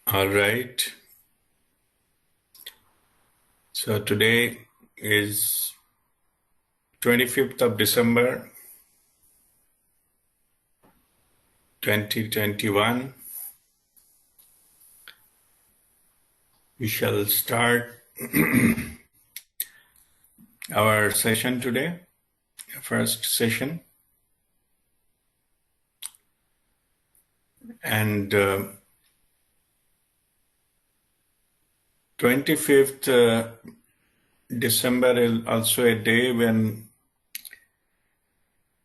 All right. So today is 25th of December, 2021. We shall start our session today, first session. And 25th December is also a day when,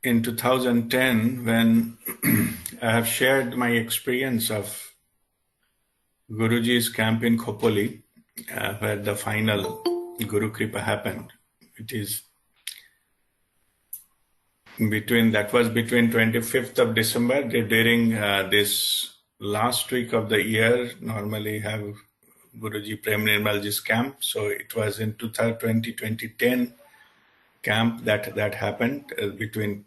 in 2010, when I have shared my experience of Guruji's camp in Khopoli, where the final Guru Kripa happened. It is between 25th of December, during this last week of the year. Normally have Guruji Prem Nirmalji's camp. So it was in 2010 camp that happened between.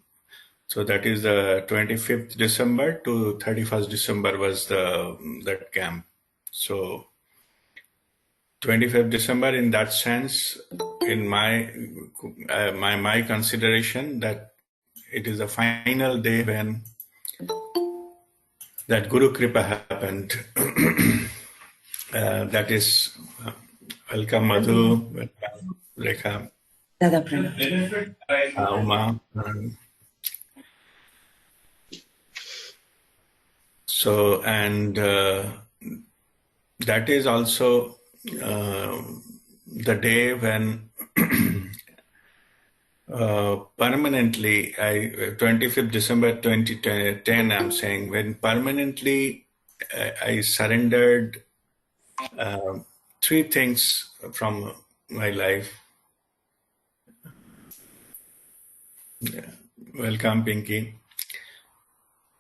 So that is the 25th December to 31st December was that camp. So 25th December, in that sense, in my consideration, that it is the final day when that Guru Kripa happened. That is, welcome Madhu, welcome Rekha, Uma. So, and that is also the day when permanently, 25th December 2010, I'm saying, when permanently I surrendered three things from my life. Welcome, Pinky.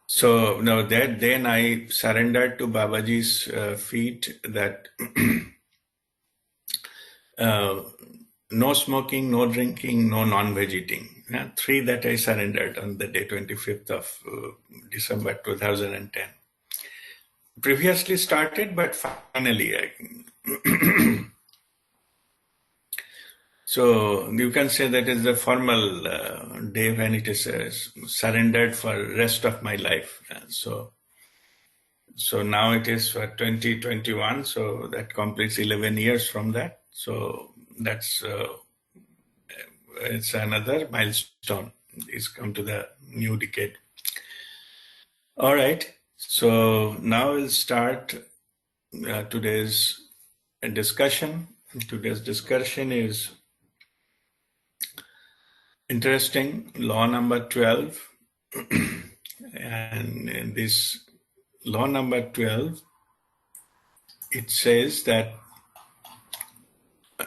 So now that then I surrendered to Babaji's feet that no smoking, no drinking, no non-veg eating. Three that I surrendered on the day 25th of December 2010. Previously started, but finally so you can say that is the formal day when it is surrendered for rest of my life. So now it is for 2021. So that completes 11 years from that. So that's it's another milestone. It's come to the new decade. All right. So now we'll start today's discussion. Today's discussion is interesting, law number 12. And in this law number 12, it says that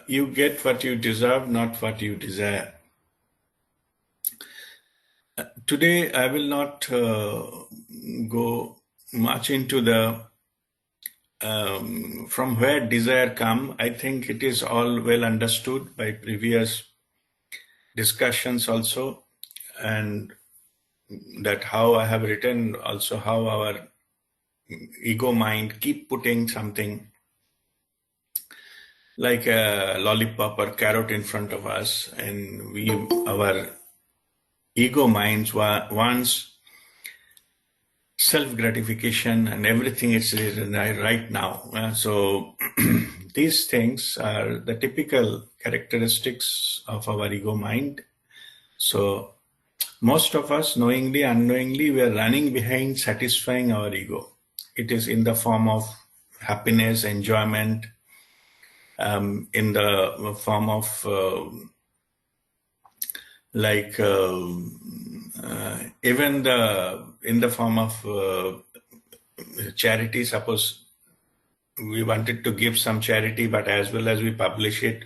you get what you deserve, not what you desire. Today, I will not go much into the from where desire come. I think it is all well understood by previous discussions also, and that how I have written also how our ego mind keep putting something like a lollipop or carrot in front of us, and our ego minds wants self-gratification and everything is right now. So these things are the typical characteristics of our ego mind. So most of us, knowingly, unknowingly, we are running behind satisfying our ego. It is in the form of happiness, enjoyment, in the form of even in the form of charity. Suppose we wanted to give some charity, but as well as we publish it,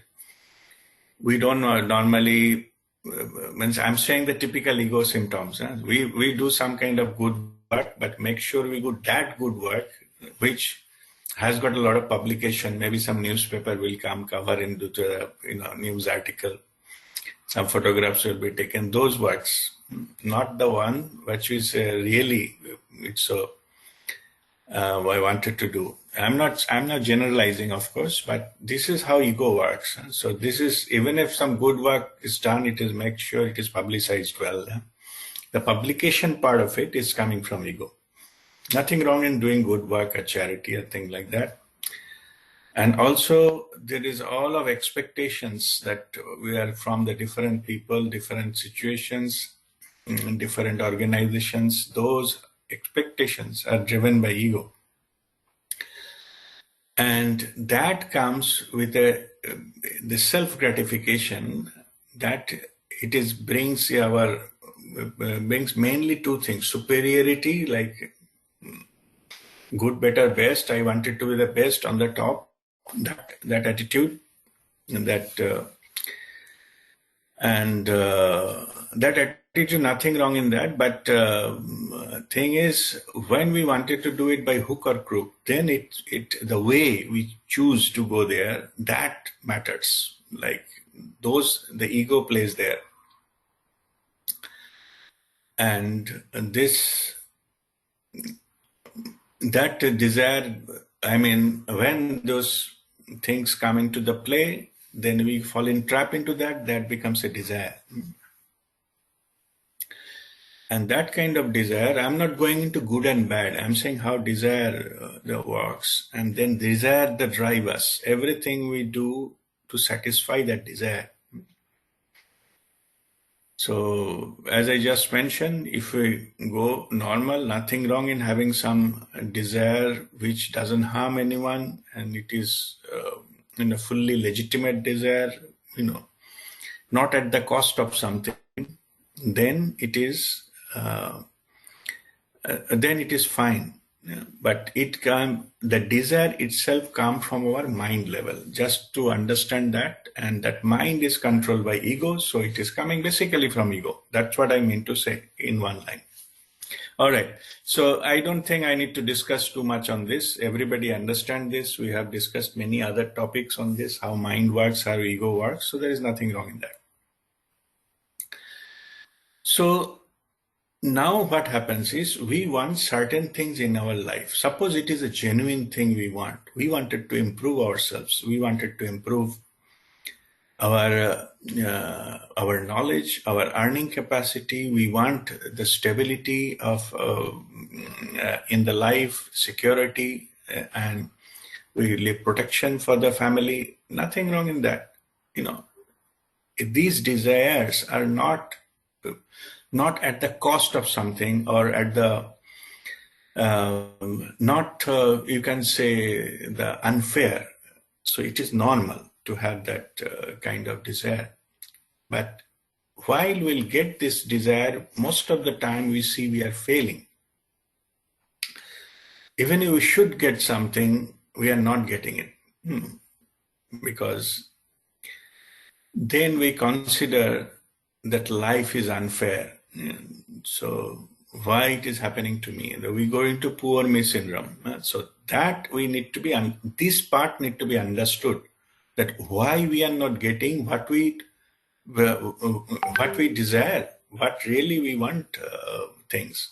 we don't normally. I'm saying the typical ego symptoms. We do some kind of good work, but make sure we do that good work which has got a lot of publication. Maybe some newspaper will come cover into the news article. Some photographs will be taken. Those works, not the one which is really it's so I wanted to do. I'm not generalizing, of course, but this is how ego works. So this is, even if some good work is done, it is make sure it is publicized well. The publication part of it is coming from ego. Nothing wrong in doing good work at charity or things like that. And also there is all of expectations that we are from the different people, different situations, different organizations. Those expectations are driven by ego. And that comes with the self-gratification that it is brings mainly two things: superiority, like good, better, best. I wanted to be the best on the top. That attitude, and that attitude, nothing wrong in that. But thing is, when we wanted to do it by hook or crook, then the way we choose to go there, that matters. Like the ego plays there, and that desire. I mean, when those things come into the play, then we fall in trap into that. That becomes a desire. And that kind of desire, I'm not going into good and bad. I'm saying how desire works. And then desire that drive us. Everything we do to satisfy that desire. So, as I just mentioned, if we go normal, nothing wrong in having some desire which doesn't harm anyone, and it is a fully legitimate desire, not at the cost of something, then it is fine. Yeah. But the desire itself comes from our mind level, just to understand that, and that mind is controlled by ego, so it is coming basically from ego. That's what I mean to say in one line. All right, so I don't think I need to discuss too much on this. Everybody understand this. We have discussed many other topics on this, how mind works, how ego works, so there is nothing wrong in that. So now what happens is, we want certain things in our life. Suppose it is a genuine thing we want. We wanted to improve ourselves. We wanted to improve our knowledge, our earning capacity. We want the stability of in the life, security, and we live protection for the family. Nothing wrong in that. These desires are not at the cost of something, or at the you can say the unfair. So it is normal to have that kind of desire. But while we'll get this desire, most of the time we see we are failing. Even if we should get something, we are not getting it. Because then we consider that life is unfair. So why it is happening to me? We go into poor me syndrome. So that we need to be, this part need to be understood, that why we are not getting what we desire, what really we want things.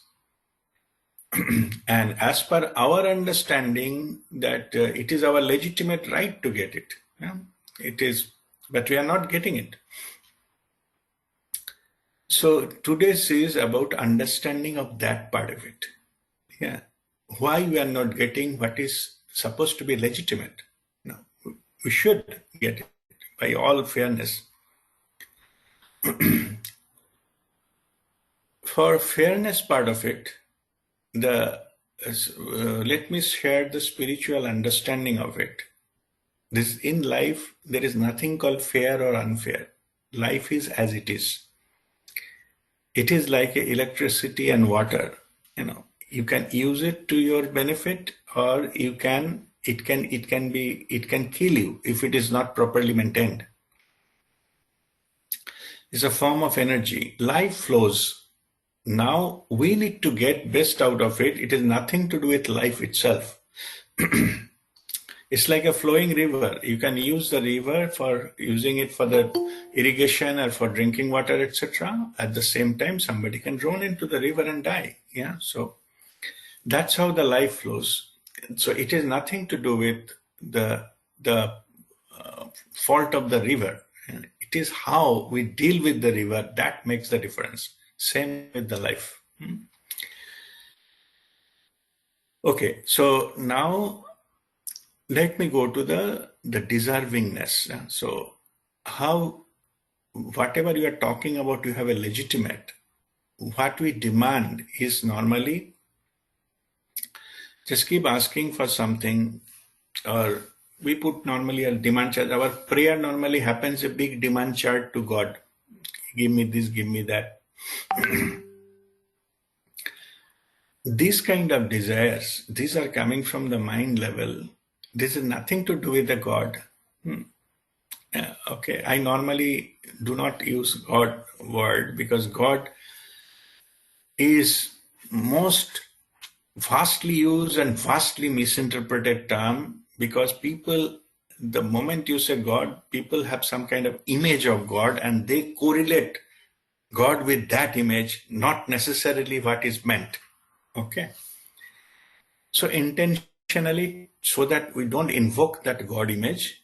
And as per our understanding, that it is our legitimate right to get it. It is, but we are not getting it. So today's is about understanding of that part of it. Yeah. Why we are not getting what is supposed to be legitimate. No, we should get it by all fairness. For fairness part of it, let me share the spiritual understanding of it. This, in life, there is nothing called fair or unfair. Life is as it is. It is like electricity and water. You can use it to your benefit, or it can kill you if it is not properly maintained. It's a form of energy. Life flows. Now we need to get best out of it. It has nothing to do with life itself. It's like a flowing river. You can use the river for using it for the irrigation or for drinking water, etc. At the same time, somebody can drown into the river and die. Yeah. So that's how the life flows. So it has nothing to do with the fault of the river. It is how we deal with the river that makes the difference. Same with the life. Okay, so now let me go to the deservingness. So how, whatever you are talking about, you have a legitimate. What we demand is normally just keep asking for something, or we put normally a demand chart. Our prayer normally happens a big demand chart to God. Give me this, give me that. These kind of desires, these are coming from the mind level. This is nothing to do with the God. Okay, I normally do not use God word because God is most vastly used and vastly misinterpreted term, because people, the moment you say God, people have some kind of image of God and they correlate God with that image, not necessarily what is meant. Okay. So intentionally, so that we don't invoke that God image,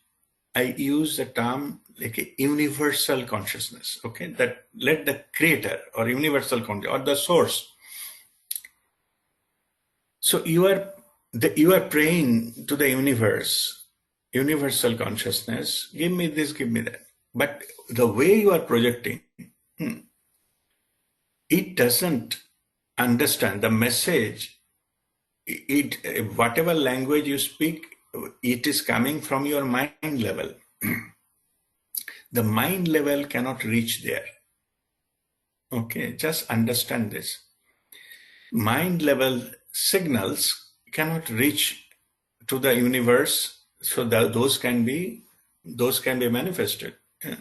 I use the term like a universal consciousness. Okay. That let the creator or universal consciousness or the source. So you are praying to the universe, universal consciousness, give me this, give me that. But the way you are projecting, it doesn't understand the message. Whatever language you speak, it is coming from your mind level. The mind level cannot reach there. Okay, just understand this. Mind level signals cannot reach to the universe, so that those can be manifested. Yeah.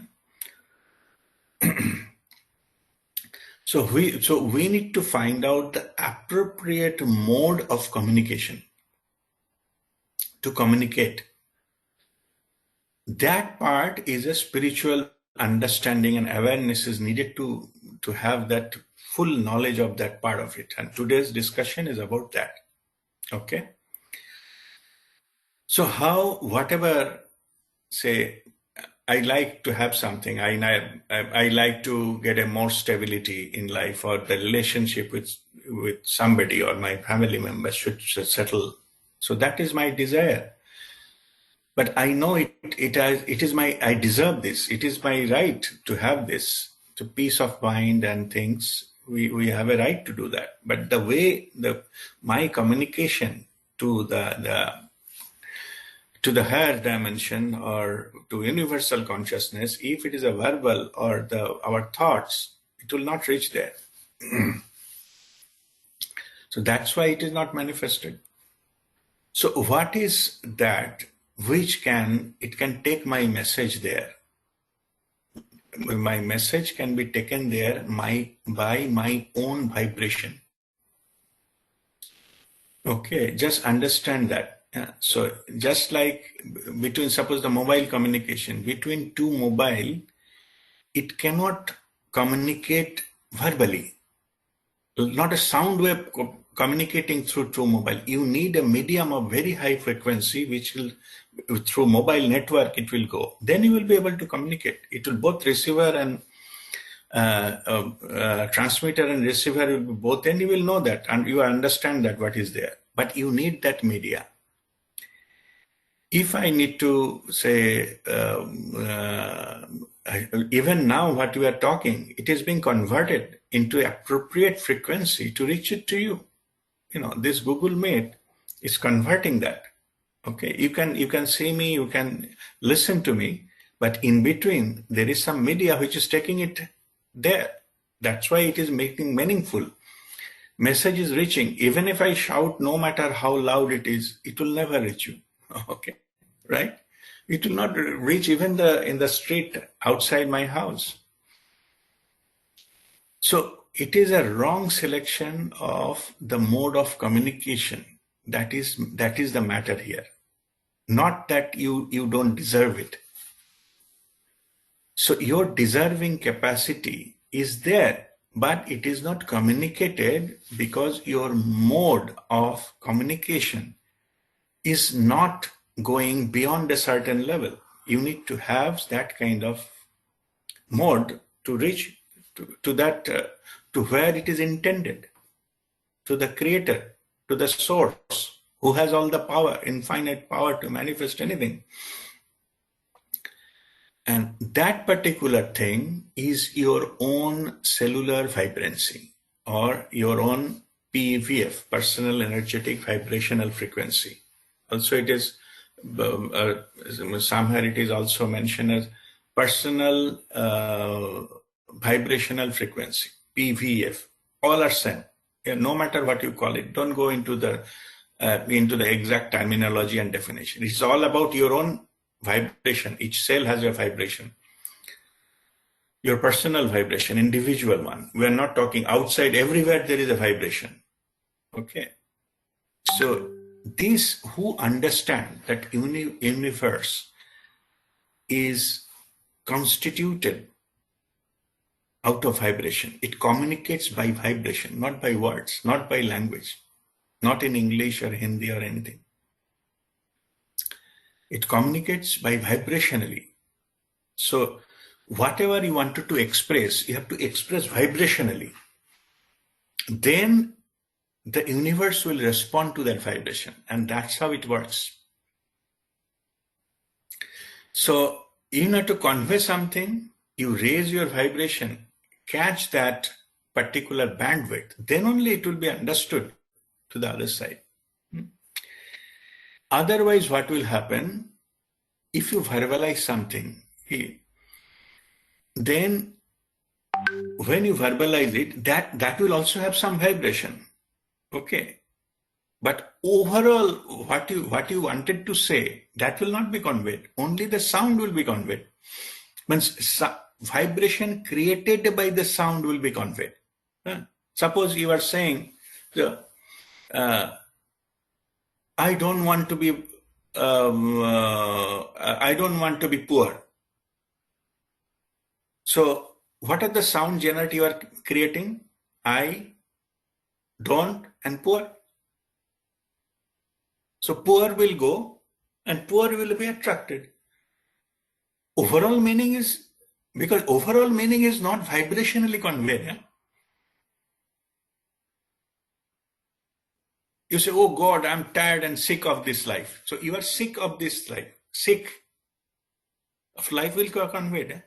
So we need to find out the appropriate mode of communication to communicate. That part is a spiritual understanding and awareness is needed to have that full knowledge of that part of it. And today's discussion is about that. Okay. So how, whatever, say, I like to have something, I like to get a more stability in life, or the relationship with somebody or my family members should settle. So that is my desire. But I know it is my, I deserve this. It is my right to have this, to peace of mind and things. We have a right to do that. But the way my communication to the higher dimension or to universal consciousness, if it is a verbal or our thoughts, it will not reach there. So that's why it is not manifested. So what is that which can take my message there? My message can be taken there by my own vibration. Okay, just understand that. So just like between, suppose the mobile communication, between two mobile, it cannot communicate verbally. Not a sound wave communicating through mobile. You need a medium of very high frequency, which will, through mobile network, it will go. Then you will be able to communicate. It will both receiver and transmitter and receiver will be both. Then you will know that and you understand that what is there. But you need that media. If I need to say, even now what we are talking, it is being converted into appropriate frequency to reach it to you. You know, this Google Meet is converting that. Okay, you can see me, you can listen to me, but in between there is some media which is taking it there. That's why it is making meaningful. Message is reaching. Even if I shout, no matter how loud it is, it will never reach you. Okay, right? It will not reach even in the street outside my house. So it is a wrong selection of the mode of communication. That is the matter here. Not that you don't deserve it. So your deserving capacity is there, but it is not communicated because your mode of communication is not going beyond a certain level. You need to have that kind of mode to reach to that, to where it is intended, to the creator, to the source, who has all the power, infinite power to manifest anything. And that particular thing is your own cellular vibrancy, or your own PEVF, personal energetic vibrational frequency. Also, it is somewhere it is also mentioned as personal vibrational frequency, PVF. All are same. Yeah, no matter what you call it. Don't go into the exact terminology and definition. It's all about your own vibration. Each cell has a vibration. Your personal vibration, individual one. We are not talking outside. Everywhere there is a vibration. Okay. So these who understand that universe is constituted out of vibration. It communicates by vibration, not by words, not by language, not in English or Hindi or anything. It communicates by vibrationally. So whatever you wanted to express, you have to express vibrationally. Then the universe will respond to that vibration, and that's how it works. So in order to convey something, you raise your vibration, catch that particular bandwidth, then only it will be understood to the other side. Otherwise, what will happen, if you verbalize something, then when you verbalize it, that will also have some vibration. Okay. But overall, what you wanted to say, that will not be conveyed. Only the sound will be conveyed. Means vibration created by the sound will be conveyed. Suppose you are saying, I don't want to be poor. So what are the sound generated you are creating? I, don't, and poor. So poor will go and poor will be attracted. Overall meaning is, because overall meaning is not vibrationally conveyed. Yeah? You say, oh God, I'm tired and sick of this life. So you are sick of this life. Sick of life will be conveyed. Yeah?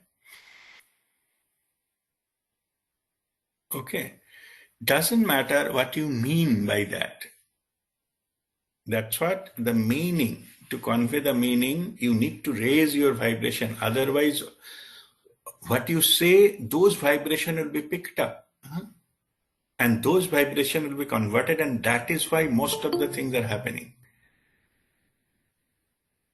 Okay. Doesn't matter what you mean by that. That's what the meaning. To convey the meaning, you need to raise your vibration. Otherwise, what you say, those vibration will be picked up. And those vibration will be converted, and that is why most of the things are happening.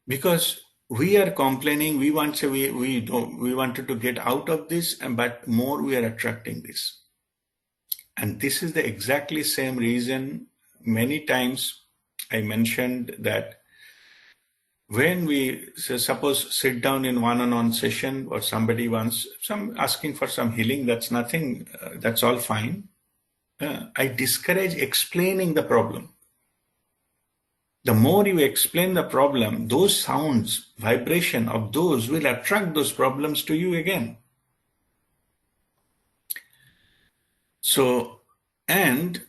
Because we are complaining, we wanted to get out of this, but more we are attracting this. And this is the exactly same reason many times I mentioned that when we suppose sit down in one-on-one session, or somebody wants asking for some healing, that's nothing, that's all fine. I discourage explaining the problem. The more you explain the problem, those sounds, vibration of those will attract those problems to you again. So, and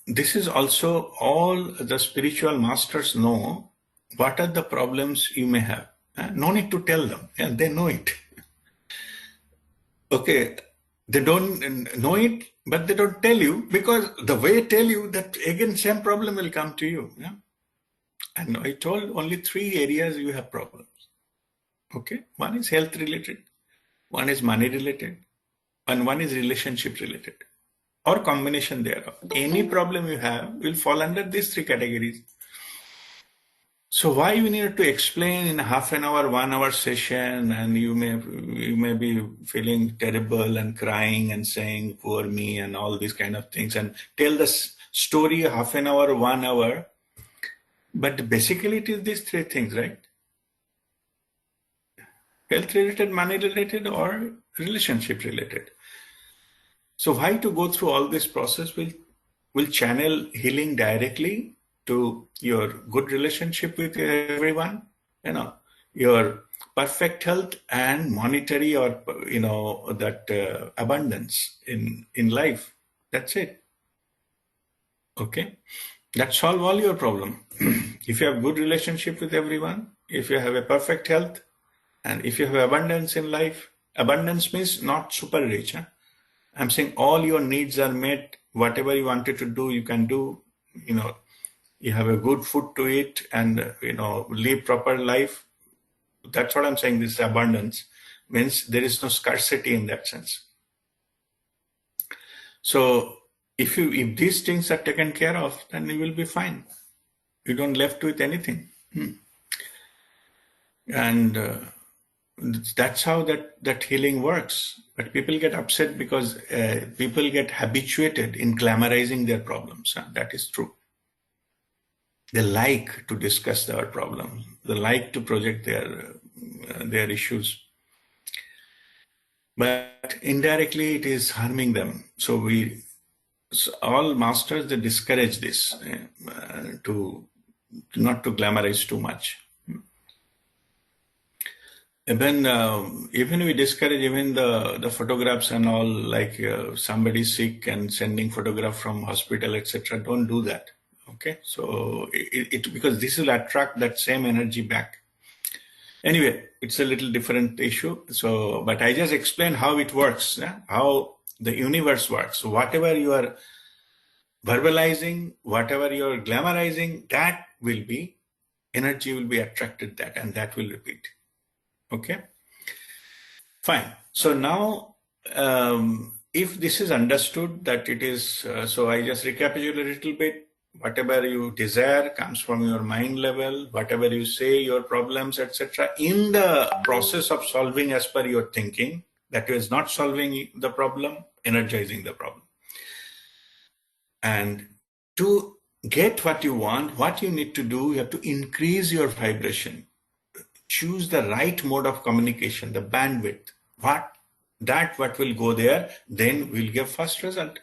this is also all the spiritual masters know what are the problems you may have. No need to tell them. Yeah, they know it. Okay, they don't know it, but they don't tell you, because the way they tell you, that again same problem will come to you. Yeah? And I told only 3 areas you have problems. Okay, one is health related, one is money related, and one is relationship related, or combination thereof. Any problem you have will fall under these 3 categories. So why we need to explain in half an hour, 1 hour session, and you may be feeling terrible and crying and saying, poor me, and all these kind of things, and tell the story half an hour, 1 hour. But basically it is these 3 things, right? Health related, money related, or relationship related. So why to go through all this process? Will channel healing directly to your good relationship with everyone, your perfect health and monetary or, that abundance in life. That's it. Okay. That solve all your problem. If you have good relationship with everyone, if you have a perfect health, and if you have abundance in life, abundance means not super rich. Huh? I'm saying all your needs are met. Whatever you wanted to do, you can do. You have a good food to eat and, live proper life. That's what I'm saying. This abundance means there is no scarcity in that sense. So if these things are taken care of, then you will be fine. You don't left with anything. And that's how that healing works. But people get upset because people get habituated in glamorizing their problems. That is true. They like to discuss their problems. They like to project their issues. But indirectly, it is harming them. So all masters, they discourage this to not to glamorize too much. Even we discourage even the photographs and all, like somebody sick and sending photograph from hospital, etc. Don't do that. Okay, so because this will attract that same energy back. Anyway, it's a little different issue. So, but I just explained how it works, how the universe works. So whatever you are verbalizing, whatever you are glamorizing, that will be, energy will be attracted that, and that will repeat. Okay, fine. So now, if this is understood that it is, so I just recapitulate a little bit. Whatever you desire comes from your mind level. Whatever you say, your problems, etc. In the process of solving as per your thinking, that is not solving the problem, energizing the problem. And to get what you want, what you need to do, you have to increase your vibration. Choose the right mode of communication, the bandwidth. What will go there, then we'll get first result.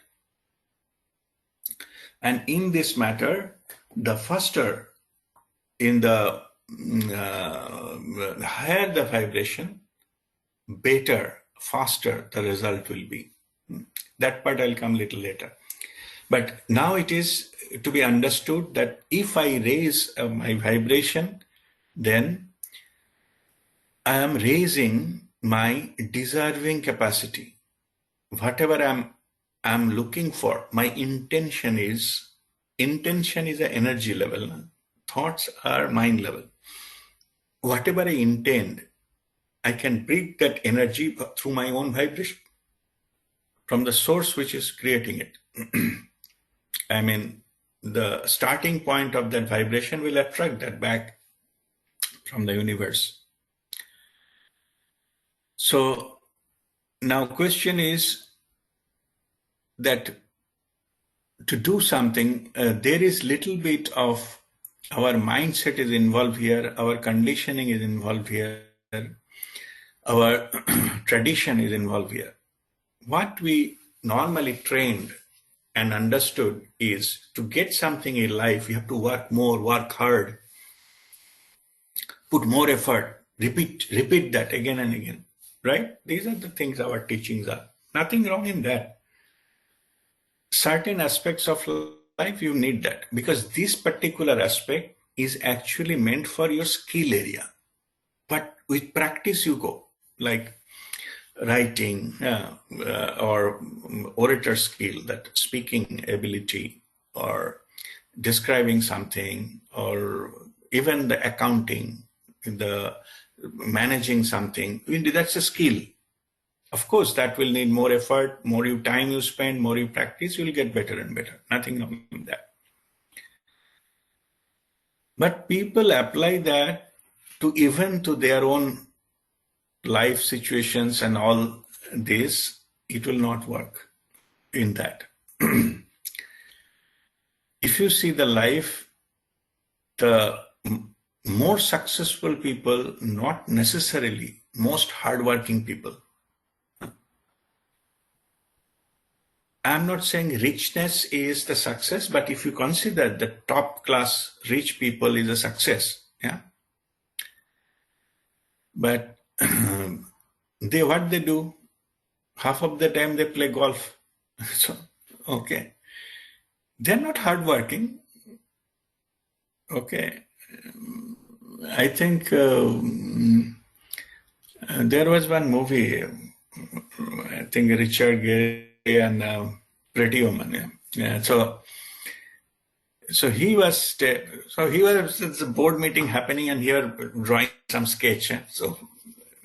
And in this matter, the faster in the higher the vibration, better, faster the result will be. That part I'll come little later. But now it is to be understood that if I raise my vibration, then I am raising my deserving capacity. Whatever I'm looking for, my intention is an energy level. Thoughts are mind level. Whatever I intend, I can bring that energy through my own vibration from the source which is creating it. I mean, the starting point of that vibration will attract that back from the universe. So now question is that to do something, there is little bit of our mindset is involved here, our conditioning is involved here, our tradition is involved here. What we normally trained and understood is to get something in life, you have to work more, work hard, put more effort, repeat that again and again, right? These are the things our teachings are. Nothing wrong in that. Certain aspects of life, you need that because this particular aspect is actually meant for your skill area. But with practice, you go like writing or orator skill, that speaking ability, or describing something, or even the accounting, the managing something. That's a skill. Of course, that will need more effort, more time you spend, more you practice, you'll get better and better. Nothing wrong with that. But people apply that to even to their own life situations and all this, it will not work in that. If you see the life, the more successful people, not necessarily most hardworking people. I'm not saying richness is the success, but if you consider the top class rich people is a success, yeah. But what they do, half of the time they play golf. So, okay, they're not hardworking. Okay, I think there was one movie. I think Richard Gere and Pretty Woman. Yeah. Yeah. So he was it's a board meeting happening, and he was drawing some sketch. So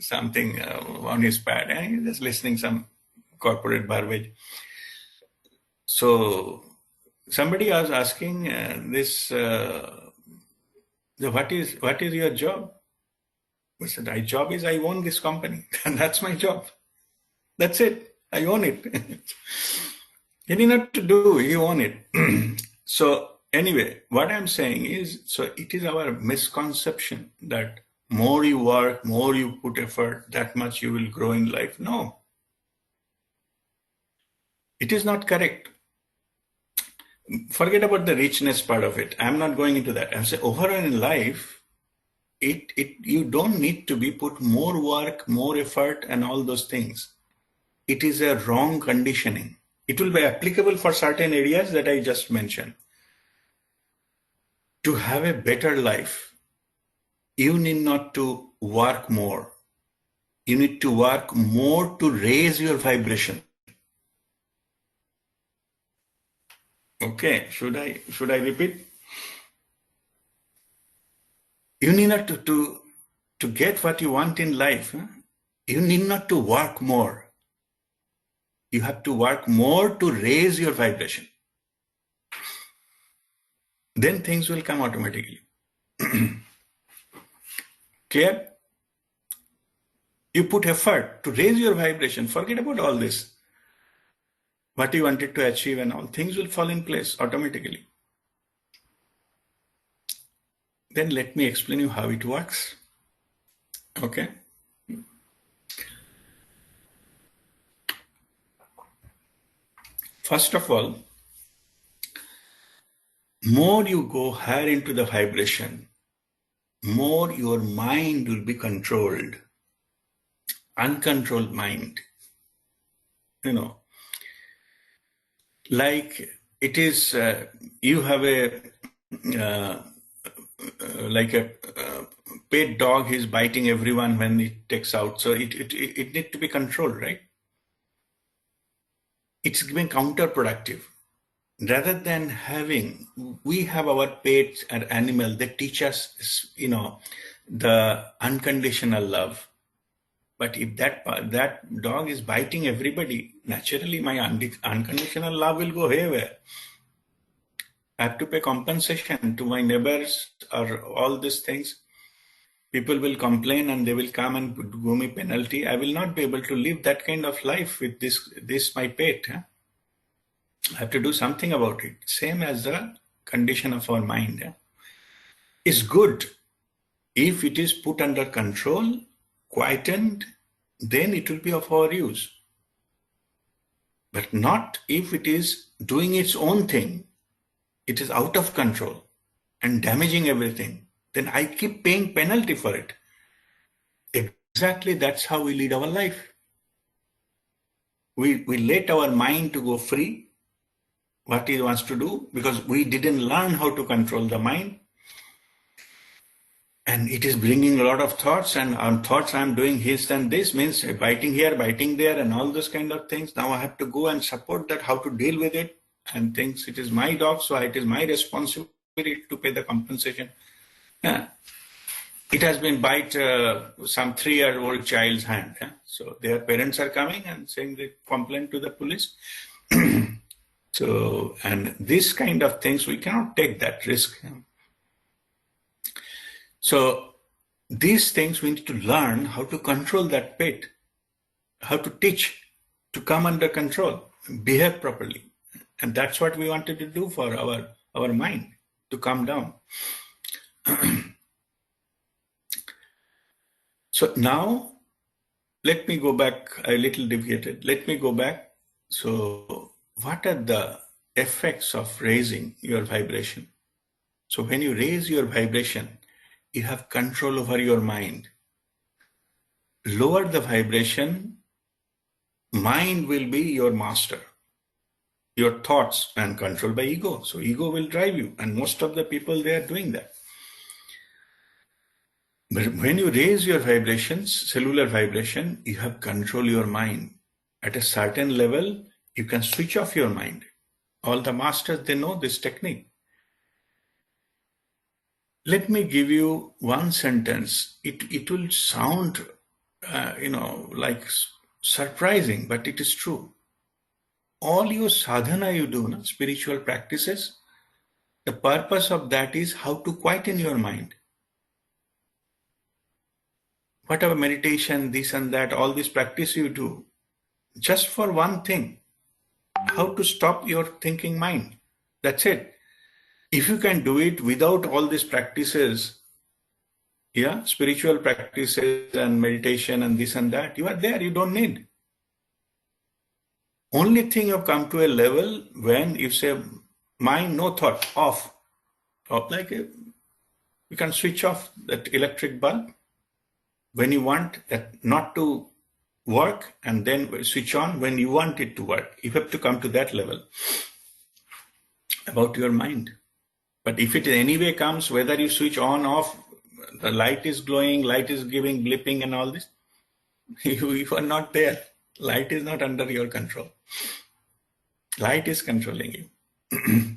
something on his pad, and he's just listening some corporate garbage. So somebody was asking what is your job? I said, my job is I own this company, and that's my job. That's it. I own it. You need not to do. You own it. So anyway, what I'm saying is, so it is our misconception that more you work, more you put effort, that much you will grow in life. No, it is not correct. Forget about the richness part of it. I'm not going into that. I'm saying overall in life, you don't need to be put more work, more effort, and all those things. It is a wrong conditioning. It will be applicable for certain areas that I just mentioned. To have a better life, you need not to work more. You need to work more to raise your vibration. Okay, should I repeat? You need not to get what you want in life. You need not to work more. You have to work more to raise your vibration. Then things will come automatically. Clear? You put effort to raise your vibration. Forget about all this. What you wanted to achieve and all things will fall in place automatically. Then let me explain you how it works. Okay. First of all, more you go higher into the vibration, more your mind will be controlled. Uncontrolled mind. Like it is, you have like a pet dog is biting everyone when it takes out. So it needs to be controlled, right? It's being counterproductive. Rather than we have our pets and animals that teach us, the unconditional love. But if that dog is biting everybody, naturally my unconditional love will go haywire. I have to pay compensation to my neighbors or all these things. People will complain and they will come and give me penalty. I will not be able to live that kind of life with this my pet. Huh? I have to do something about it. Same as the condition of our mind. Huh? Is good if it is put under control, quietened, then it will be of our use. But not if it is doing its own thing. It is out of control and damaging everything. Then I keep paying penalty for it. Exactly, that's how we lead our life. We let our mind to go free, what it wants to do, because we didn't learn how to control the mind. And it is bringing a lot of thoughts, and on thoughts I'm doing this and this, means biting here, biting there, and all those kind of things. Now I have to go and support that, how to deal with it, and thinks it is my dog, so it is my responsibility to pay the compensation. Yeah. It has been bite some 3-year-old child's hand. Yeah? So their parents are coming and saying they complain to the police. So, and this kind of things, we cannot take that risk. Yeah? So these things we need to learn how to control that pet, how to teach to come under control, behave properly. And that's what we wanted to do for our mind, to calm down. So now, let me go back, a little deviated. Let me go back. So what are the effects of raising your vibration? So when you raise your vibration, you have control over your mind. Lower the vibration, mind will be your master. Your thoughts and controlled by ego. So ego will drive you, and most of the people, they are doing that. But when you raise your vibrations, cellular vibration, you have control your mind. At a certain level, you can switch off your mind. All the masters, they know this technique. Let me give you one sentence. It will sound, like surprising, but it is true. All your sadhana you do, no, spiritual practices, the purpose of that is how to quieten your mind. Whatever meditation, this and that, all this practice you do, just for one thing, how to stop your thinking mind. That's it. If you can do it without all these practices, yeah, spiritual practices and meditation and this and that, you are there, you don't need. Only thing you come to a level when you say, mind, no thought, off. Like you can switch off that electric bulb when you want that not to work, and then switch on when you want it to work. You have to come to that level about your mind. But if it anyway comes, whether you switch on, off, the light is glowing, light is giving, blipping and all this, you are not there. Light is not under your control. Light is controlling you.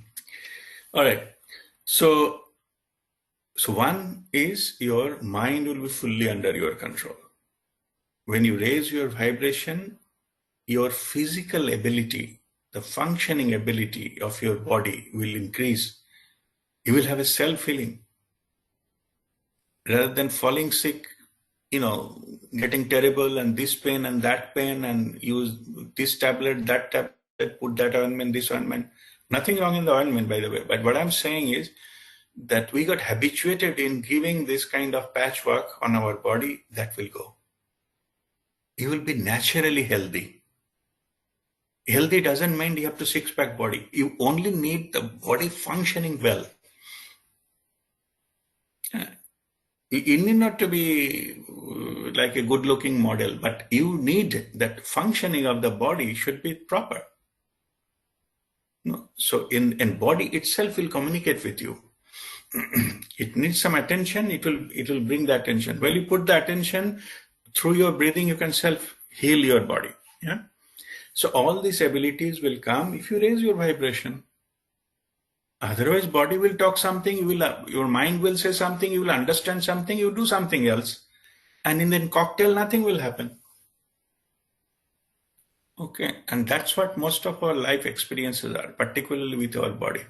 All right. So one is your mind will be fully under your control. When you raise your vibration, your physical ability, the functioning ability of your body will increase. You will have a self-healing. Rather than falling sick, getting terrible and this pain and that pain and use this tablet, that tablet, put that ointment, this ointment. Nothing wrong in the ointment, by the way. But what I'm saying is that we got habituated in giving this kind of patchwork on our body, that will go. You will be naturally healthy. Healthy doesn't mean you have to six-pack body. You only need the body functioning well. You need not to be like a good-looking model, but you need that functioning of the body should be proper. No? So in body itself will communicate with you. It needs some attention, it will bring the attention. Well, you put the attention through your breathing, you can self-heal your body. Yeah. So all these abilities will come if you raise your vibration. Otherwise, body will talk something, your mind will say something, you will understand something, you do something else. And in the cocktail, nothing will happen. Okay, and that's what most of our life experiences are, particularly with our body.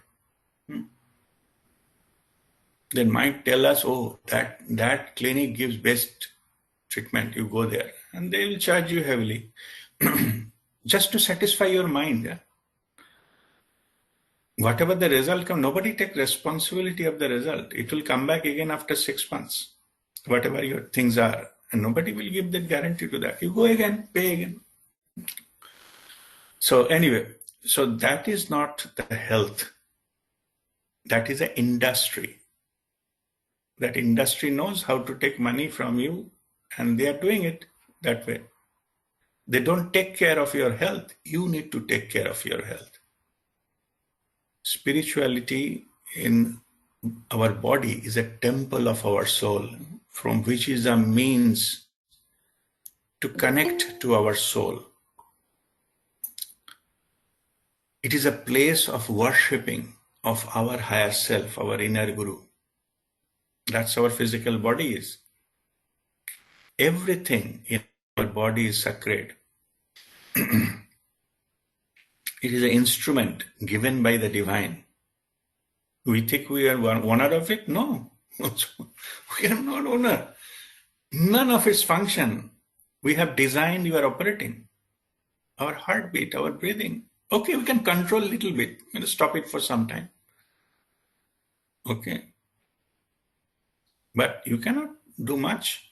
They might tell us, oh, that clinic gives best treatment, you go there. And they will charge you heavily just to satisfy your mind. Yeah? Whatever the result comes, nobody takes responsibility of the result. It will come back again after 6 months, whatever your things are. And nobody will give that guarantee to that. You go again, pay again. So anyway, so that is not the health. That is an industry. That industry knows how to take money from you, and they are doing it that way. They don't take care of your health. You need to take care of your health. Spirituality in our body is a temple of our soul, from which is a means to connect to our soul. It is a place of worshipping of our higher self, our inner guru. That's our physical body is. Everything in our body is sacred. It is an instrument given by the divine. We think we are owner of it? No. We are not owner. None of its function. We have designed, you are operating. Our heartbeat, our breathing. Okay, we can control a little bit. Stop it for some time. Okay. But you cannot do much.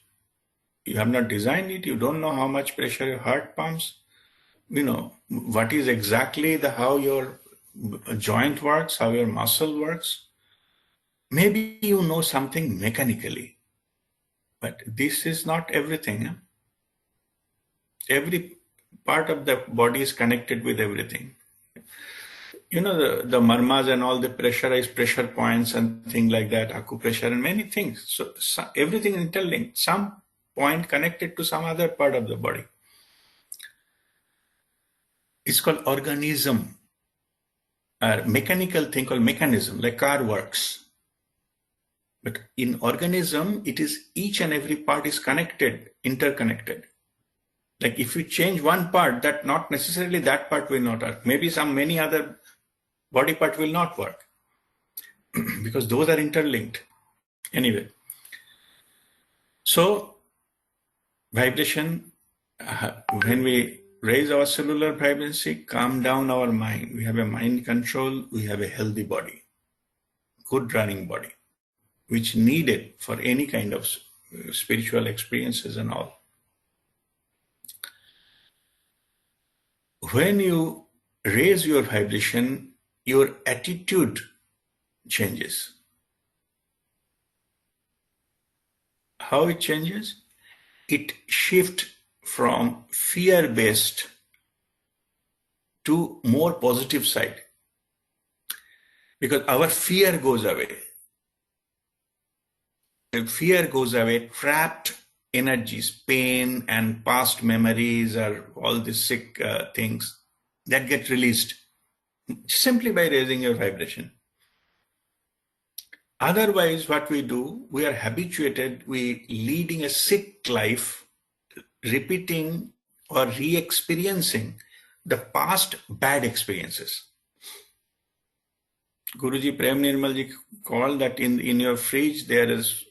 You have not designed it. You don't know how much pressure your heart pumps. what is exactly how your joint works, how your muscle works. Maybe you know something mechanically, but this is not everything. Huh? Every part of the body is connected with everything. The marmas and all the pressurized pressure points and things like that, acupressure and many things. So everything is interlinked. Some point connected to some other part of the body. It's called organism, or mechanical thing called mechanism, like car works. But in organism, it is each and every part is connected, interconnected. Like if you change one part, that not necessarily that part will not work. Maybe many other body part will not work because those are interlinked. Anyway, so vibration, when we raise our cellular vibrancy, calm down our mind. We have a mind control, we have a healthy body, good running body, which needed for any kind of spiritual experiences and all. When you raise your vibration, your attitude changes. How it changes? It shifts from fear-based to more positive side. Because our fear goes away. If fear goes away, trapped energies, pain and past memories or all these sick things that get released simply by raising your vibration. Otherwise, what we do, we are habituated, we leading a sick life, repeating or re-experiencing the past bad experiences. Guruji Prem Nirmal ji called that in your fridge there is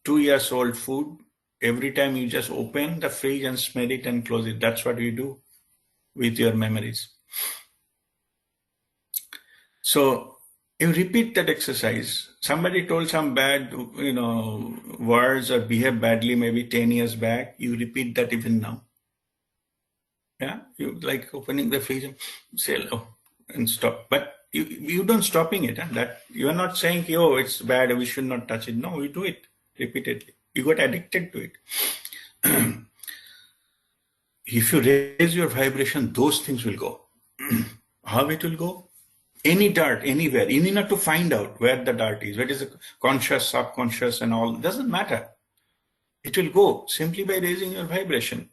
2 years old food. Every time you just open the fridge and smell it and close it. That's what you do with your memories. So you repeat that exercise. Somebody told some bad, words or behave badly maybe 10 years back. You repeat that even now. Yeah, you like opening the fridge and say hello and stop. But you don't stopping it. Huh? That you are not saying, oh, it's bad, we should not touch it. No, you do it repeatedly. You got addicted to it. If you raise your vibration, those things will go. How it will go? Any dart, anywhere. You need not to find out where the dart is, where it is conscious, subconscious and all. It doesn't matter. It will go simply by raising your vibration.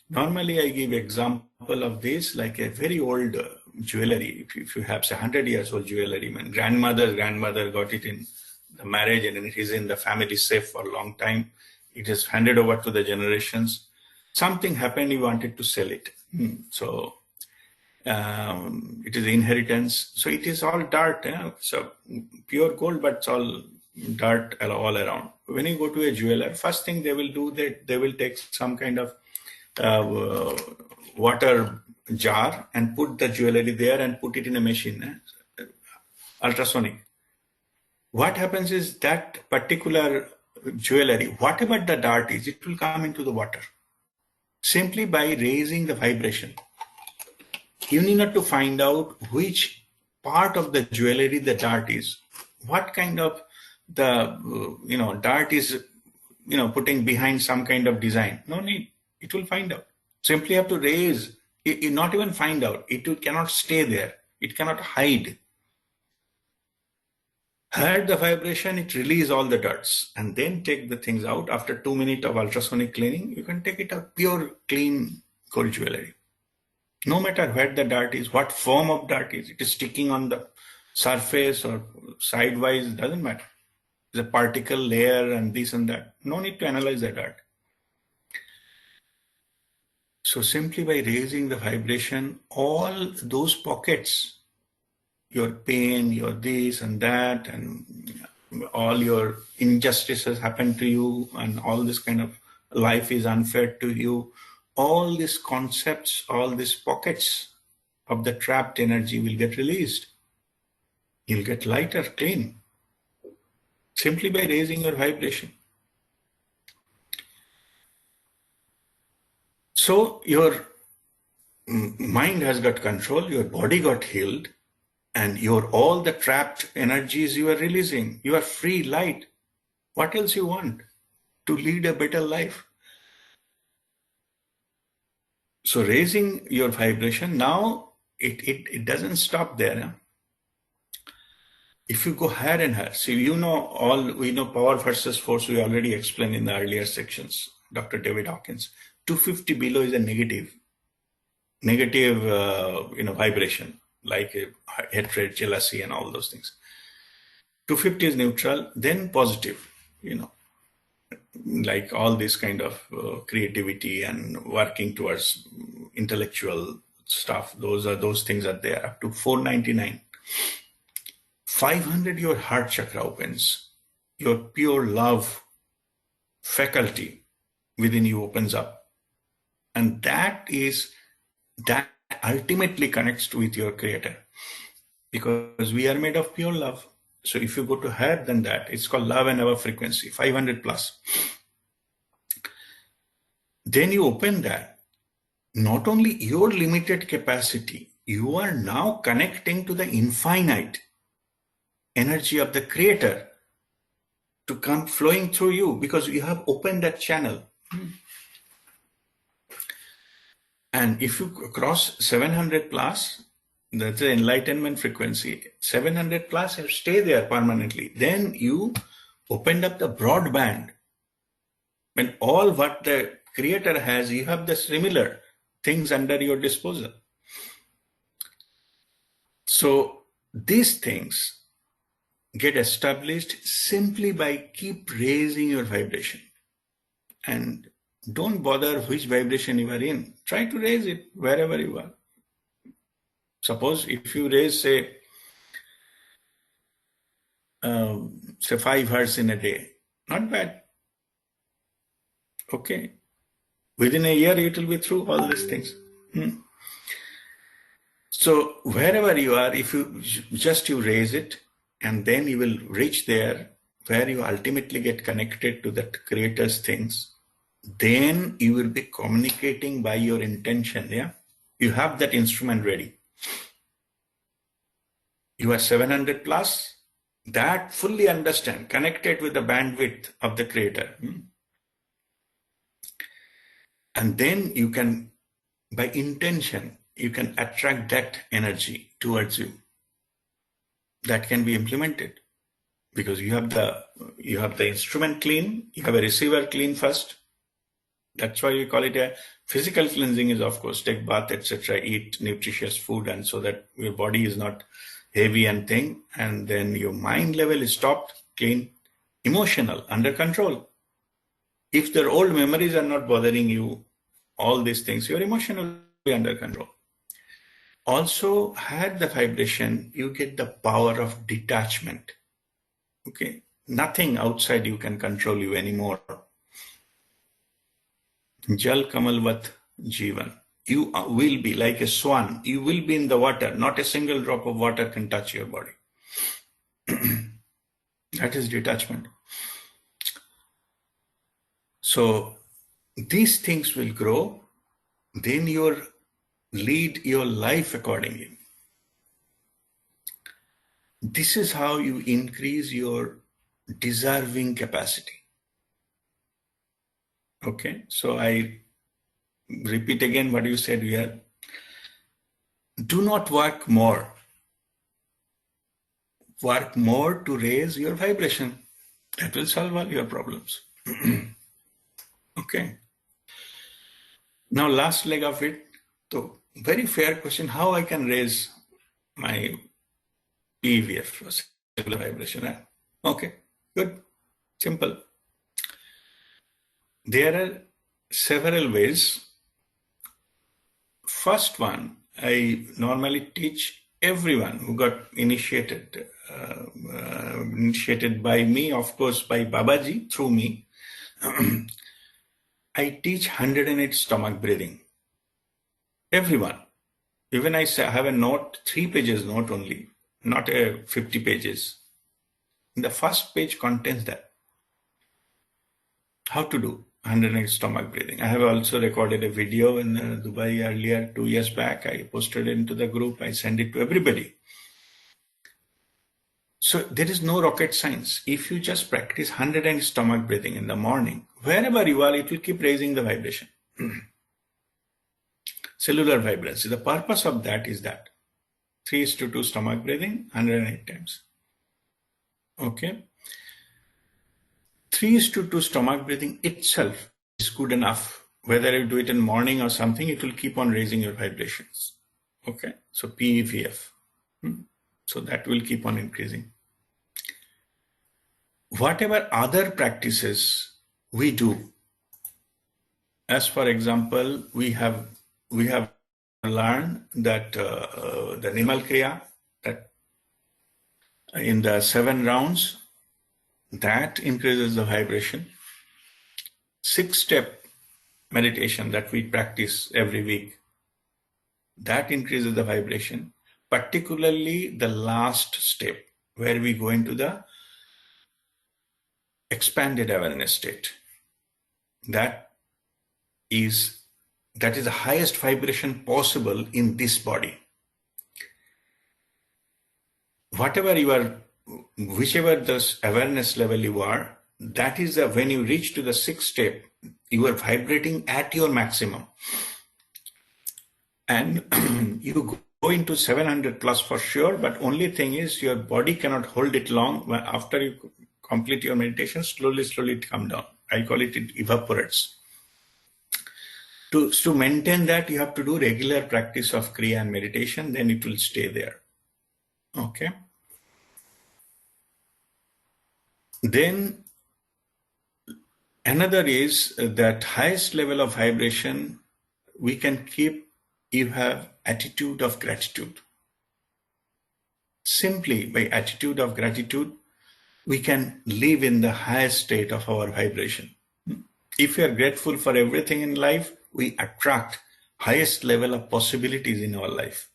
Normally, I give example of this like a very old jewelry. If you have 100 years old jewelry, my grandmother got it in the marriage and it is in the family safe for a long time. It is handed over to the generations. Something happened, he wanted to sell it. So it is inheritance. So it is all dirt. So pure gold, but it's all dirt all around. When you go to a jeweler, first thing they will do, they will take some kind of water jar and put the jewelry there and put it in a machine, ultrasonic. What happens is that particular jewelry, whatever the dart is, it will come into the water simply by raising the vibration. You need not to find out which part of the jewelry the dart is, what kind of the dart is putting behind some kind of design. No need. It will find out. Simply have to raise. You not even find out. It cannot stay there. It cannot hide. Heard the vibration, it release all the darts and then take the things out. After 2 minutes of ultrasonic cleaning, you can take it out pure, clean gold jewelry. No matter where the dart is, what form of dart is, it is sticking on the surface or sidewise, doesn't matter. It's a particle layer and this and that. No need to analyze the dart. So simply by raising the vibration, all those pockets, your pain, your this and that, and all your injustices happen to you, and all this kind of life is unfair to you, all these concepts, all these pockets of the trapped energy will get released. You'll get lighter, clean, simply by raising your vibration. So your mind has got control, your body got healed, and all the trapped energies you are releasing. You are free, light. What else you want to lead a better life? So raising your vibration, now it doesn't stop there. Huh? If you go higher and higher, see, we know power versus force, we already explained in the earlier sections, Dr. David Hawkins. 250 below is a negative vibration, like hatred, jealousy, and all those things. 250 is neutral, then positive, like all this kind of creativity and working towards intellectual stuff. Those things are there up to 499. 500, your heart chakra opens. Your pure love faculty within you opens up. And that ultimately connects with your creator, because we are made of pure love. So if you go to higher than that, it's called love and our frequency, 500 plus. Then you open that. Not only your limited capacity, you are now connecting to the infinite energy of the creator to come flowing through you, because you have opened that channel. And if you cross 700 plus, that's the enlightenment frequency, 700 plus, you stay there permanently. Then you opened up the broadband. When all what the creator has, you have the similar things under your disposal. So these things get established simply by keep raising your vibration. And don't bother which vibration you are in. Try to raise it wherever you are. Suppose if you raise, say 5 hertz in a day, not bad. Okay. Within a year, it will be through all these things. So wherever you are, if you raise it, and then you will reach there where you ultimately get connected to that creator's things, then you will be communicating by your intention. Yeah, you have that instrument ready. You are 700 plus, that fully understand, connected with the bandwidth of the creator. And then you can, by intention, you can attract that energy towards you. That can be implemented because you have the instrument clean, you have a receiver clean first. That's why we call it a physical cleansing. Is of course take bath, etc., eat nutritious food, and so that your body is not heavy and thing, and then your mind level is stopped, clean, emotional, under control. If the old memories are not bothering you, all these things, your emotional will be under control. Also, had the vibration, you get the power of detachment. Okay, nothing outside you can control you anymore. Jal Kamalvat Jivan. You will be like a swan. You will be in the water. Not a single drop of water can touch your body. That is detachment. So these things will grow. Then you lead your life accordingly. This is how you increase your deserving capacity. Okay, so I repeat again what you said here. Do not work more. Work more to raise your vibration. That will solve all your problems. Okay. Now, last leg of it. So, very fair question. How I can raise my PEVF, cellular vibration? Okay, good, simple. There are several ways. First one, I normally teach everyone who got initiated by me, of course, by Babaji, through me. I teach 108 stomach breathing. Everyone. Even I have a note, 3 pages note only, not 50 pages. The first page contains that. How to do. 108 stomach breathing. I have also recorded a video in Dubai earlier, 2 years back. I posted it into the group. I sent it to everybody. So there is no rocket science. If you just practice 108 stomach breathing in the morning, wherever you are, it will keep raising the vibration. Cellular vibrancy. The purpose of that is that 3:2 stomach breathing, 108 times. Okay. 3:2 stomach breathing itself is good enough. Whether you do it in morning or something, it will keep on raising your vibrations. Okay. So PEVF. So that will keep on increasing. Whatever other practices we do, as for example, we have learned that the Nimal Kriya, that in the 7 rounds, that increases the vibration. 6-step meditation that we practice every week, that increases the vibration, particularly the last step where we go into the expanded awareness state. That is the highest vibration possible in this body. Whatever you are, whichever this awareness level you are, that is when you reach to the 6th step, you are vibrating at your maximum. And you go into 700 plus for sure, but only thing is your body cannot hold it long. After you complete your meditation, slowly it comes down. I call it evaporates. To maintain that, you have to do regular practice of Kriya and meditation, then it will stay there. Okay. Then another is that highest level of vibration we can keep. You have attitude of gratitude. Simply by attitude of gratitude, we can live in the highest state of our vibration. If we are grateful for everything in life, we attract highest level of possibilities in our life.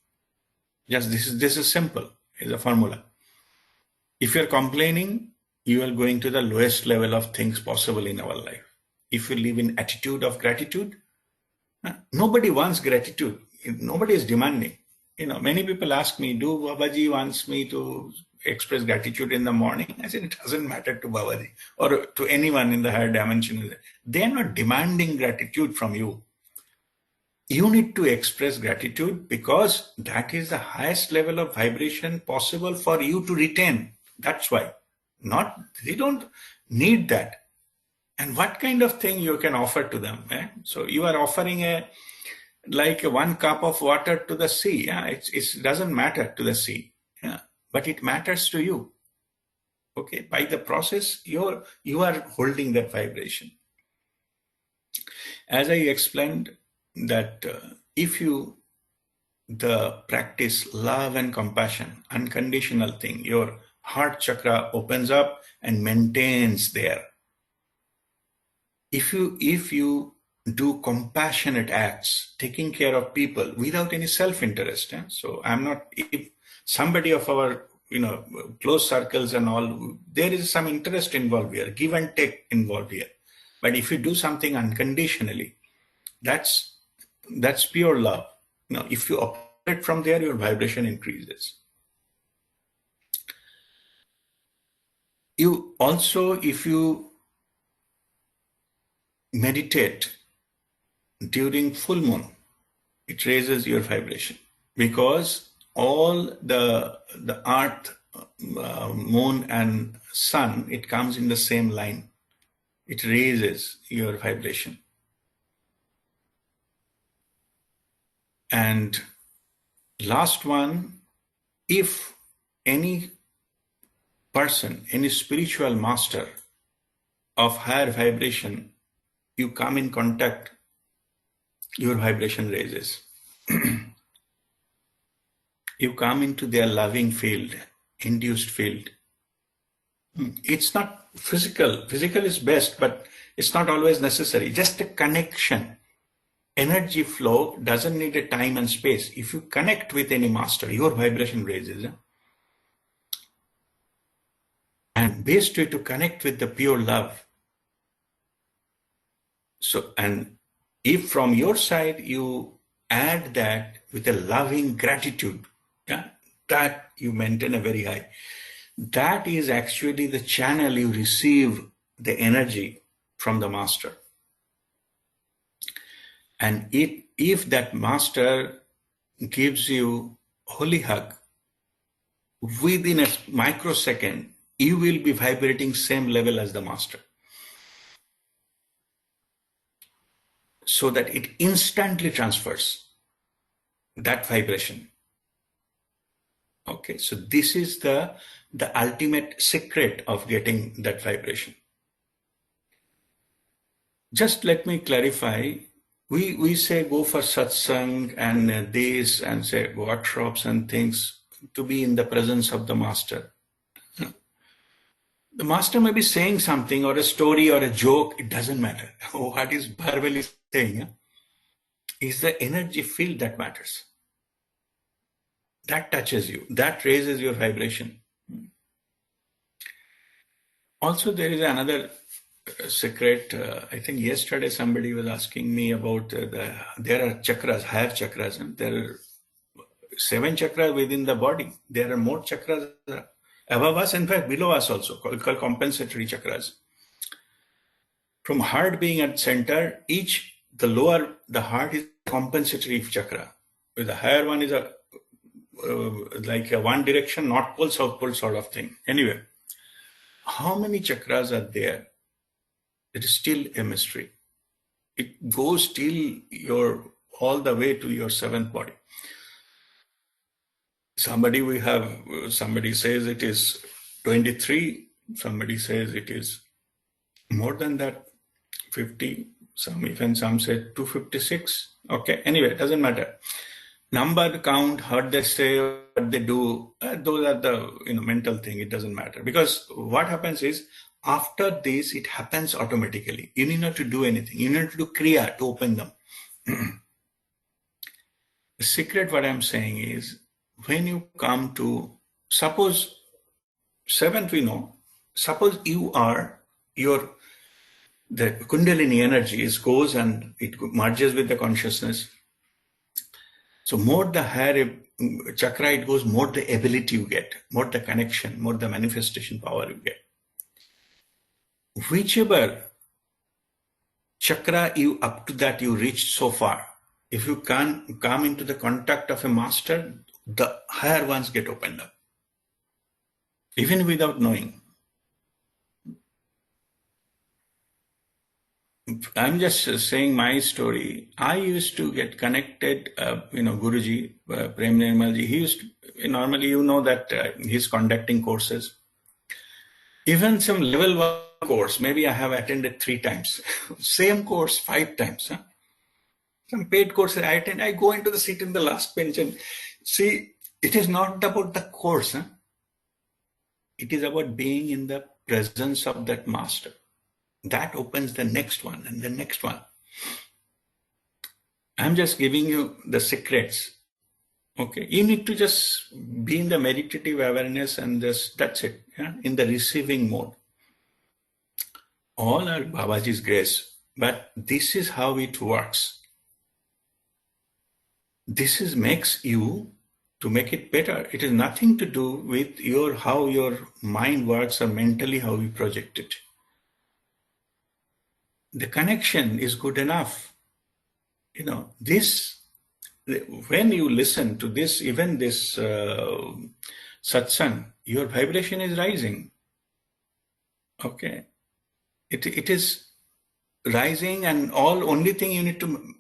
Just this is simple, is a formula. If you are complaining, you are going to the lowest level of things possible in our life. If you live in attitude of gratitude, nobody wants gratitude. Nobody is demanding. Many people ask me, do Babaji wants me to express gratitude in the morning? I said, it doesn't matter to Babaji or to anyone in the higher dimension. They are not demanding gratitude from you. You need to express gratitude because that is the highest level of vibration possible for you to retain. That's why. They don't need that. And what kind of thing you can offer to them? So you are offering like 1 cup of water to the sea. It doesn't matter to the sea, but it matters to you. Okay, by the process, you are holding that vibration. As I explained, that if you practice love and compassion, unconditional thing, your heart chakra opens up and maintains there. If you do compassionate acts, taking care of people without any self-interest. So if somebody of our close circles and all, there is some interest involved here, give and take involved here. But if you do something unconditionally, that's pure love. If you operate from there, your vibration increases. You also, if you meditate during full moon, it raises your vibration because all the earth, moon and sun, it comes in the same line. It raises your vibration. And last one, if any person, any spiritual master of higher vibration, you come in contact, your vibration raises. You come into their loving field, induced field. It's not physical. Physical is best, but it's not always necessary. Just a connection. Energy flow doesn't need a time and space. If you connect with any master, your vibration raises. And best way to connect with the pure love So, and if from your side you add that with a loving gratitude, yeah, that you maintain a very high, that is actually the channel you receive the energy from the master. And if that master gives you holy hug, within a microsecond, you will be vibrating same level as the master. So that it instantly transfers that vibration. Okay, so this is the ultimate secret of getting that vibration. Just let me clarify. We say go for satsang and this and say workshops and things to be in the presence of the master. The master may be saying something or a story or a joke, it doesn't matter. What is verbally saying is the energy field that matters. That touches you, that raises your vibration. Also, there is another secret. I think yesterday somebody was asking me about there are chakras, higher chakras, and there are 7 chakras within the body. There are more chakras above us, in fact, below us also, called compensatory chakras. From heart being at center, the heart is compensatory chakra. The higher one is like a one direction, north pole, south pole sort of thing. Anyway, how many chakras are there? It is still a mystery. It goes till all the way to your 7th body. Somebody says it is 23, somebody says it is more than that, 50, some say 256. Okay, anyway, it doesn't matter. Number, count, how they say, what they do, those are the mental thing. It doesn't matter, because what happens is after this it happens automatically. You need not to do anything. You need to do kriya to open them. The secret, what I'm saying is, when you come to, suppose 7th we know, suppose you are the Kundalini energy goes and it merges with the consciousness. So more the higher chakra it goes, more the ability you get, more the connection, more the manifestation power you get. Whichever chakra up to that you reached so far, if you can come into the contact of a master, the higher ones get opened up, even without knowing. I'm just saying my story. I used to get connected, Guruji, Prem Nirmalji, he used to, normally that he's conducting courses. Even some level 1 course, maybe I have attended 3 times. Same course 5 times. Huh? Some paid courses I attend, I go into the seat in the last bench and see, it is not about the course. Huh? It is about being in the presence of that master. That opens the next one and the next one. I'm just giving you the secrets. Okay, you need to just be in the meditative awareness and that's it, yeah? In the receiving mode. All are Babaji's grace, but this is how it works. This makes you to make it better. It has nothing to do with how your mind works or mentally how you project it. The connection is good enough. When you listen to this, even this satsang, your vibration is rising. Okay. It is rising, and only thing you need to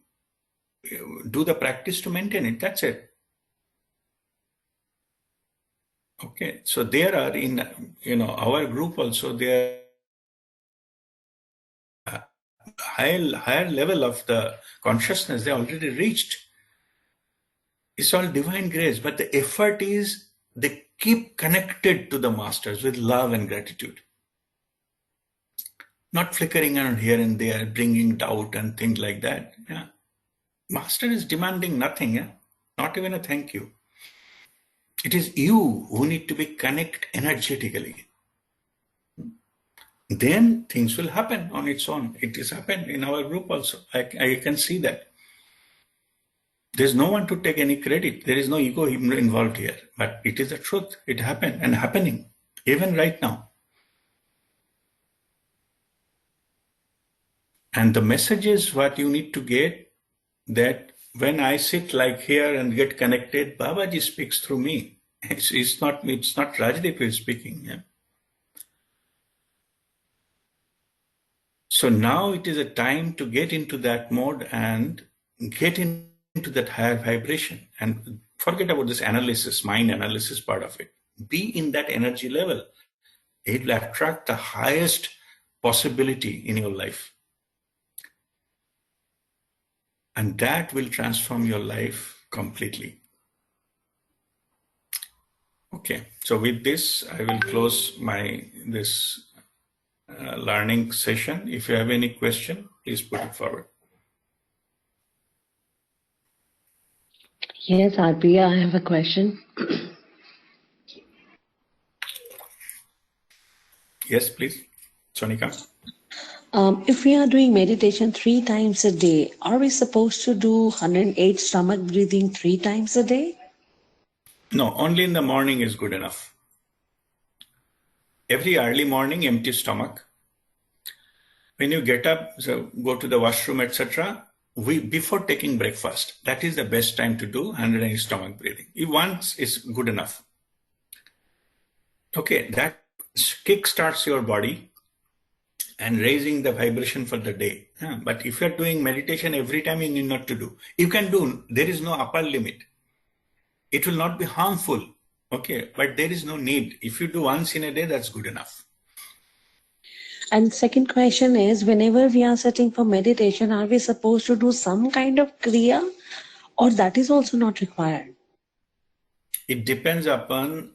do the practice to maintain it. That's it. Okay. So there are in our group also, there higher level of the consciousness they already reached. It's all divine grace, but the effort is they keep connected to the masters with love and gratitude. Not flickering around here and there, bringing doubt and things like that. Yeah. Master is demanding nothing, yeah? Not even a thank you. It is you who need to be connected energetically. then things will happen on its own. It has happened in our group also. I can see that. There's no one to take any credit. There is no ego involved here. But it is the truth. It happened and happening even right now. And the message is what you need to get, that when I sit like here and get connected, Babaji speaks through me. It's not Rajdeep who is speaking. Yeah? So now it is a time to get into that mode and get into that higher vibration and forget about this analysis, mind analysis part of it. Be in that energy level. It will attract the highest possibility in your life. And that will transform your life completely. Okay, so with this, I will close this learning session. If you have any question, please put it forward. Yes, RP, I have a question. Yes, please. Sonika. If we are doing meditation 3 times a day, are we supposed to do 108 stomach breathing 3 times a day? No, only in the morning is good enough. Every early morning, empty stomach. When you get up, so go to the washroom, etc., before taking breakfast, that is the best time to do 108 stomach breathing. If once is good enough. Okay, that kick starts your body and raising the vibration for the day. But if you're doing meditation every time, you need not to do. You can do, there is no upper limit. It will not be harmful. Okay, but there is no need. If you do once in a day, that's good enough. And second question is, whenever we are sitting for meditation, are we supposed to do some kind of kriya, or that is also not required? It depends upon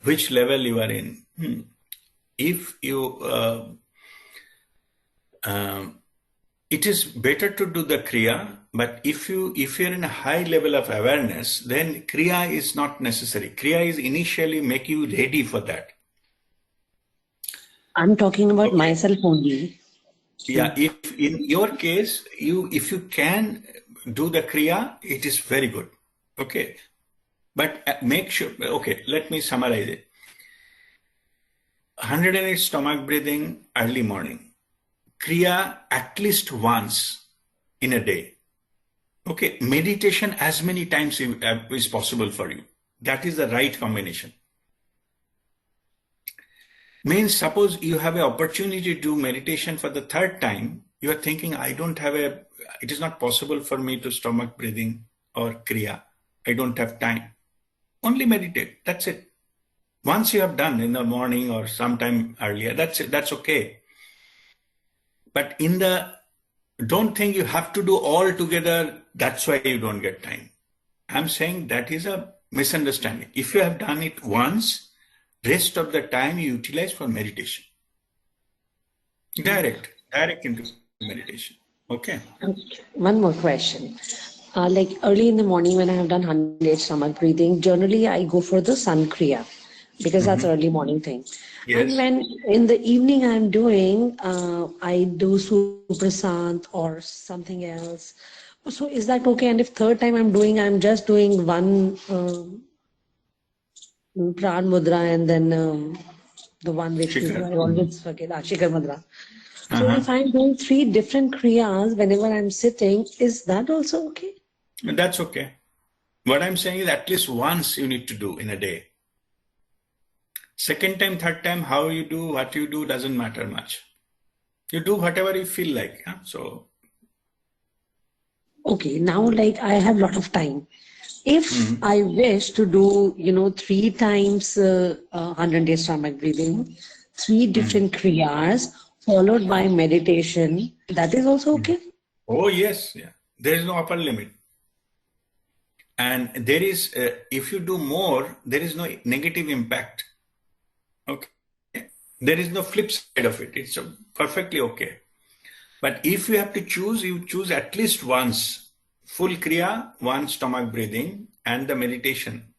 which level you are in. If you, it is better to do the kriya, but if you're in a high level of awareness, then kriya is not necessary. Kriya is initially make you ready for that. I'm talking about myself only. Yeah, if in your case, if you can do the kriya, it is very good. Okay. But make sure, okay, let me summarize it. 108 stomach breathing early morning. Kriya at least once in a day. Okay, meditation as many times is possible for you. That is the right combination. Means suppose you have an opportunity to do meditation for the 3rd time, you are thinking, it is not possible for me to stomach breathing or kriya. I don't have time. Only meditate, that's it. Once you have done in the morning or sometime earlier, that's it, that's okay. But don't think you have to do all together, that's why you don't get time. I'm saying that is a misunderstanding. If you have done it once, rest of the time you utilize for meditation. Direct into meditation. Okay. One more question. Like early in the morning when I have done 108 stomach breathing, generally I go for the sun kriya because that's early morning thing. Yes. And when in the evening I'm doing, I do Suprasant or something else. So is that okay? And if 3rd time I'm just doing one Pran Mudra and then the one which is, I always forget, Shikar Mudra. So if I'm doing 3 different kriyas whenever I'm sitting, is that also okay? That's okay. What I'm saying is at least once you need to do in a day. 2nd time, 3rd time, how you do, what you do doesn't matter much. You do whatever you feel like. So. Okay, now like I have a lot of time. If I wish to do, 3 times 100 stomach breathing, 3 different kriyas followed by meditation, that is also okay? Oh, yes. Yeah. There is no upper limit. And there is, if you do more, there is no negative impact. Okay. There is no flip side of it. It's perfectly okay. But if you have to choose, you choose at least once. Full kriya, 1 stomach breathing, and the meditation,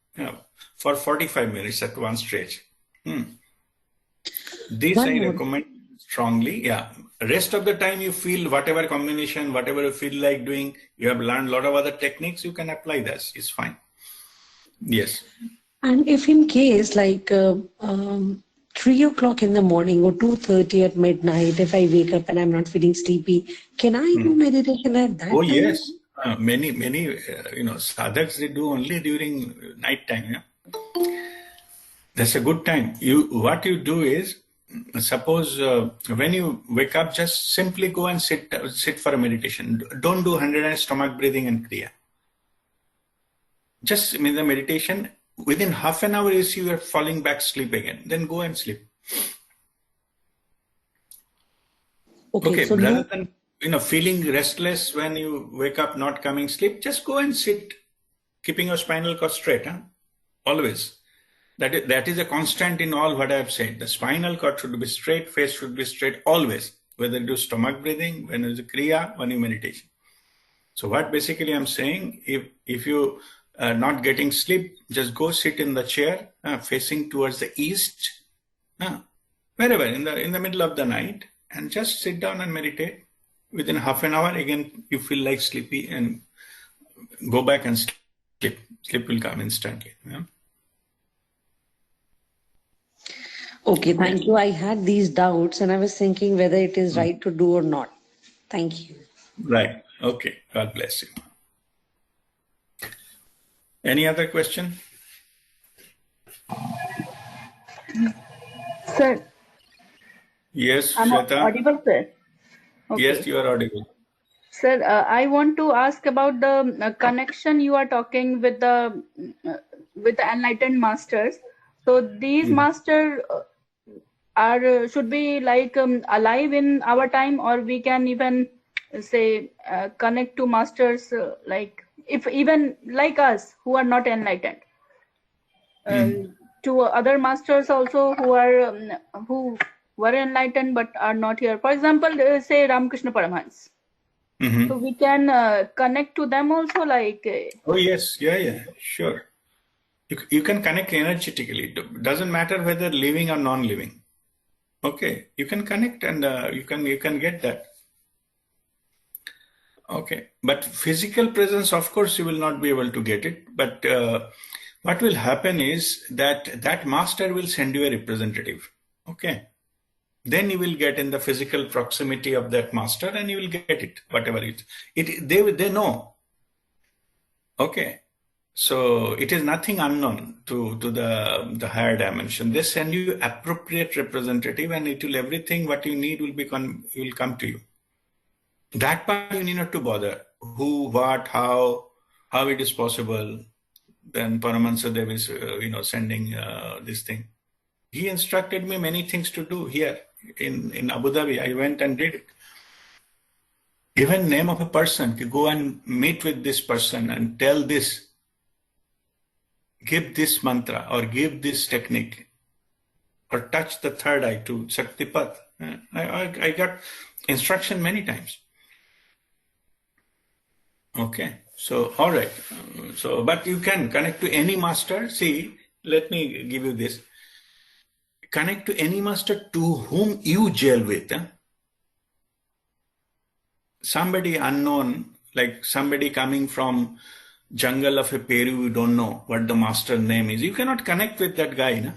for 45 minutes at one stretch. This One I more. recommend strongly. Yeah. Rest of the time you feel whatever combination, whatever you feel like doing, you have learned a lot of other techniques, you can apply this. It's fine. Yes. And if in case 3 o'clock in the morning or 2:30 at midnight, if I wake up and I'm not feeling sleepy, can I do meditation at Oh, that time? yes. Many, sadhaks, they do only during night time. Yeah. That's a good time. What you do is, suppose when you wake up, just simply go and sit for a meditation. Don't do 100 stomach breathing and kriya. Just in the meditation, within half an hour, you see you are falling back asleep again. Then go and sleep. Okay, Okay, so rather no. than feeling restless when you wake up, not coming sleep, just go and sit, keeping your spinal cord straight. Huh? Always. That is a constant in all what I have said. The spinal cord should be straight, face should be straight, always. Whether you do stomach breathing, when you do kriya, when you meditation. So what basically I'm saying, if you are not getting sleep, just go sit in the chair, facing towards the east, wherever in the middle of the night, and just sit down and meditate. Within half an hour, again you feel like sleepy, and go back and sleep. Sleep will come instantly. Yeah? Okay, thank you. I had these doubts and I was thinking whether it is right to do or not. Thank you. Right. Okay. God bless you. Any other question? Sir, Yes, I'm Shweta. audible, sir. Yes, Okay. you are audible. Sir, I want to ask about the connection you are talking with the enlightened masters. So these masters are should be like alive in our time, or we can even say connect to masters like if even like us who are not enlightened. To other masters also who were enlightened but are not here. For example, say Ramakrishna Paramhans. So we can connect to them also, like. Oh, yes. Yeah, sure. You can connect energetically. It doesn't matter whether living or non-living. Okay, you can connect, and you can get that. Okay, but physical presence, of course, you will not be able to get it. But what will happen is that master will send you a representative. Okay, then you will get in the physical proximity of that master, and you will get it, whatever they know. Okay, so it is nothing unknown to the higher dimension. They send you appropriate representative, and it will everything what you need will come to you. That part you need not to bother. Who, what, how it is possible. Then Paramahansa Dev is sending this thing. He instructed me many things to do here in Abu Dhabi. I went and did it. Even name of a person, you go and meet with this person and tell this, give this mantra or give this technique, or touch the third eye to Shaktipat. I got instruction many times. Okay, so all right. So, but you can connect to any master. See, let me give you this. Connect to any master to whom you gel with. Somebody unknown, like somebody coming from jungle of a Peru, you don't know what the master name is. You cannot connect with that guy. Na?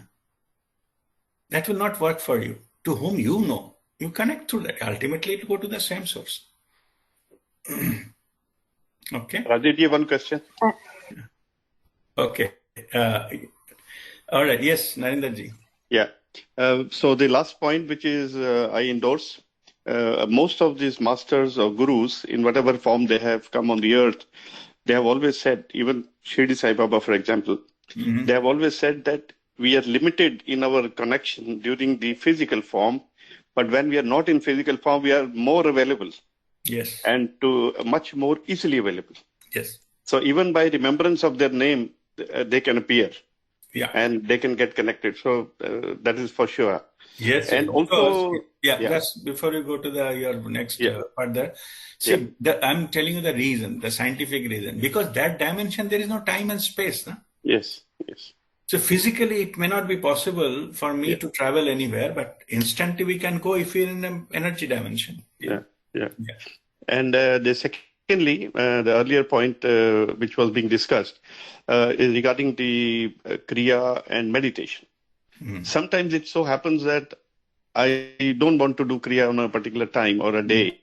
That will not work for you. To whom you know, you connect to that. Ultimately, it will go to the same source. Okay. Rajit, one question. Okay. All right. Yes, Narendraji. Yeah. So the last point, which is I endorse, most of these masters or gurus, in whatever form they have come on the earth, they have always said, even Shirdi Sai Baba, for example, they have always said that we are limited in our connection during the physical form, but when we are not in physical form, we are more available. Yes. And much more easily available. Yes. So even by remembrance of their name, they can appear. Yeah. And they can get connected. So that is for sure. Yes. And also, just before you go to your next part there, see, I'm telling you the reason, the scientific reason, because that dimension, there is no time and space. No? Yes. So physically, it may not be possible for me Yeah. to travel anywhere, but instantly we can go if we're in an energy dimension. Yeah. Yeah. Yeah. And secondly, the earlier point which was being discussed is regarding the Kriya and meditation. Sometimes it so happens that I don't want to do Kriya on a particular time or a day,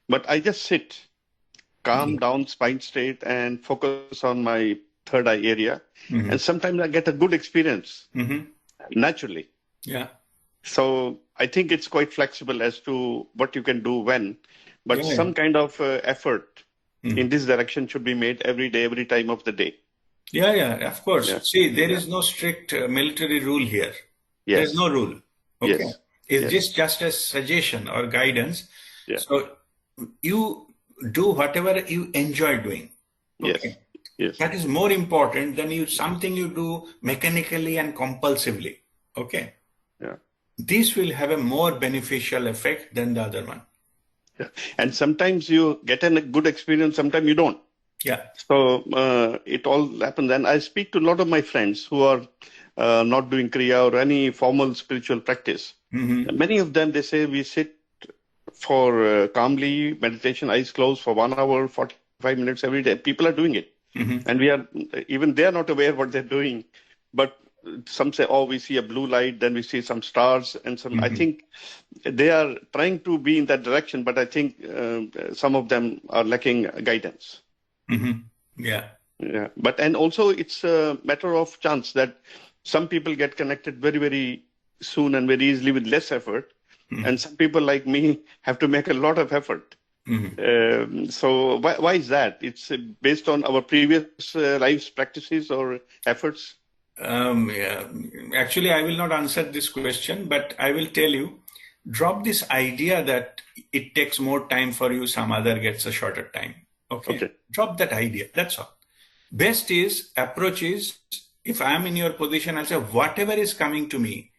but I just sit, calm down, spine straight, and focus on my third eye area. And sometimes I get a good experience naturally. Yeah. So I think it's quite flexible as to what you can do when, but Yeah, some kind of effort in this direction should be made every day, every time of the day. Yeah, yeah, of course. Yeah. See, there Yeah. is no strict military rule here. There's Yes. no rule. Okay. Yes. It's Yes. just a suggestion or guidance. Yeah. So you do whatever you enjoy doing. Yes. Okay. Yes. That is more important than something you do mechanically and compulsively. Okay. Yeah. This will have a more beneficial effect than the other one. Yeah. And sometimes you get a good experience, sometimes you don't. Yeah. So it all happens. And I speak to a lot of my friends who are not doing Kriya or any formal spiritual practice. Many of them, they say we sit for calmly meditation, eyes closed for 1 hour, 45 minutes every day. People are doing it. And even they are not aware what they're doing. But some say, oh, we see a blue light, then we see some stars and some. I think they are trying to be in that direction, but I think some of them are lacking guidance. Yeah. Yeah, and also it's a matter of chance that some people get connected very, very soon and very easily with less effort, and some people like me have to make a lot of effort. So why is that? It's based on our previous lives, practices, or efforts. Yeah. Actually, I will not answer this question, but I will tell you, drop this idea that it takes more time for you, some other gets a shorter time. Okay. Drop that idea. That's all. Best approach is, if I am in your position, I'll say, whatever is coming to me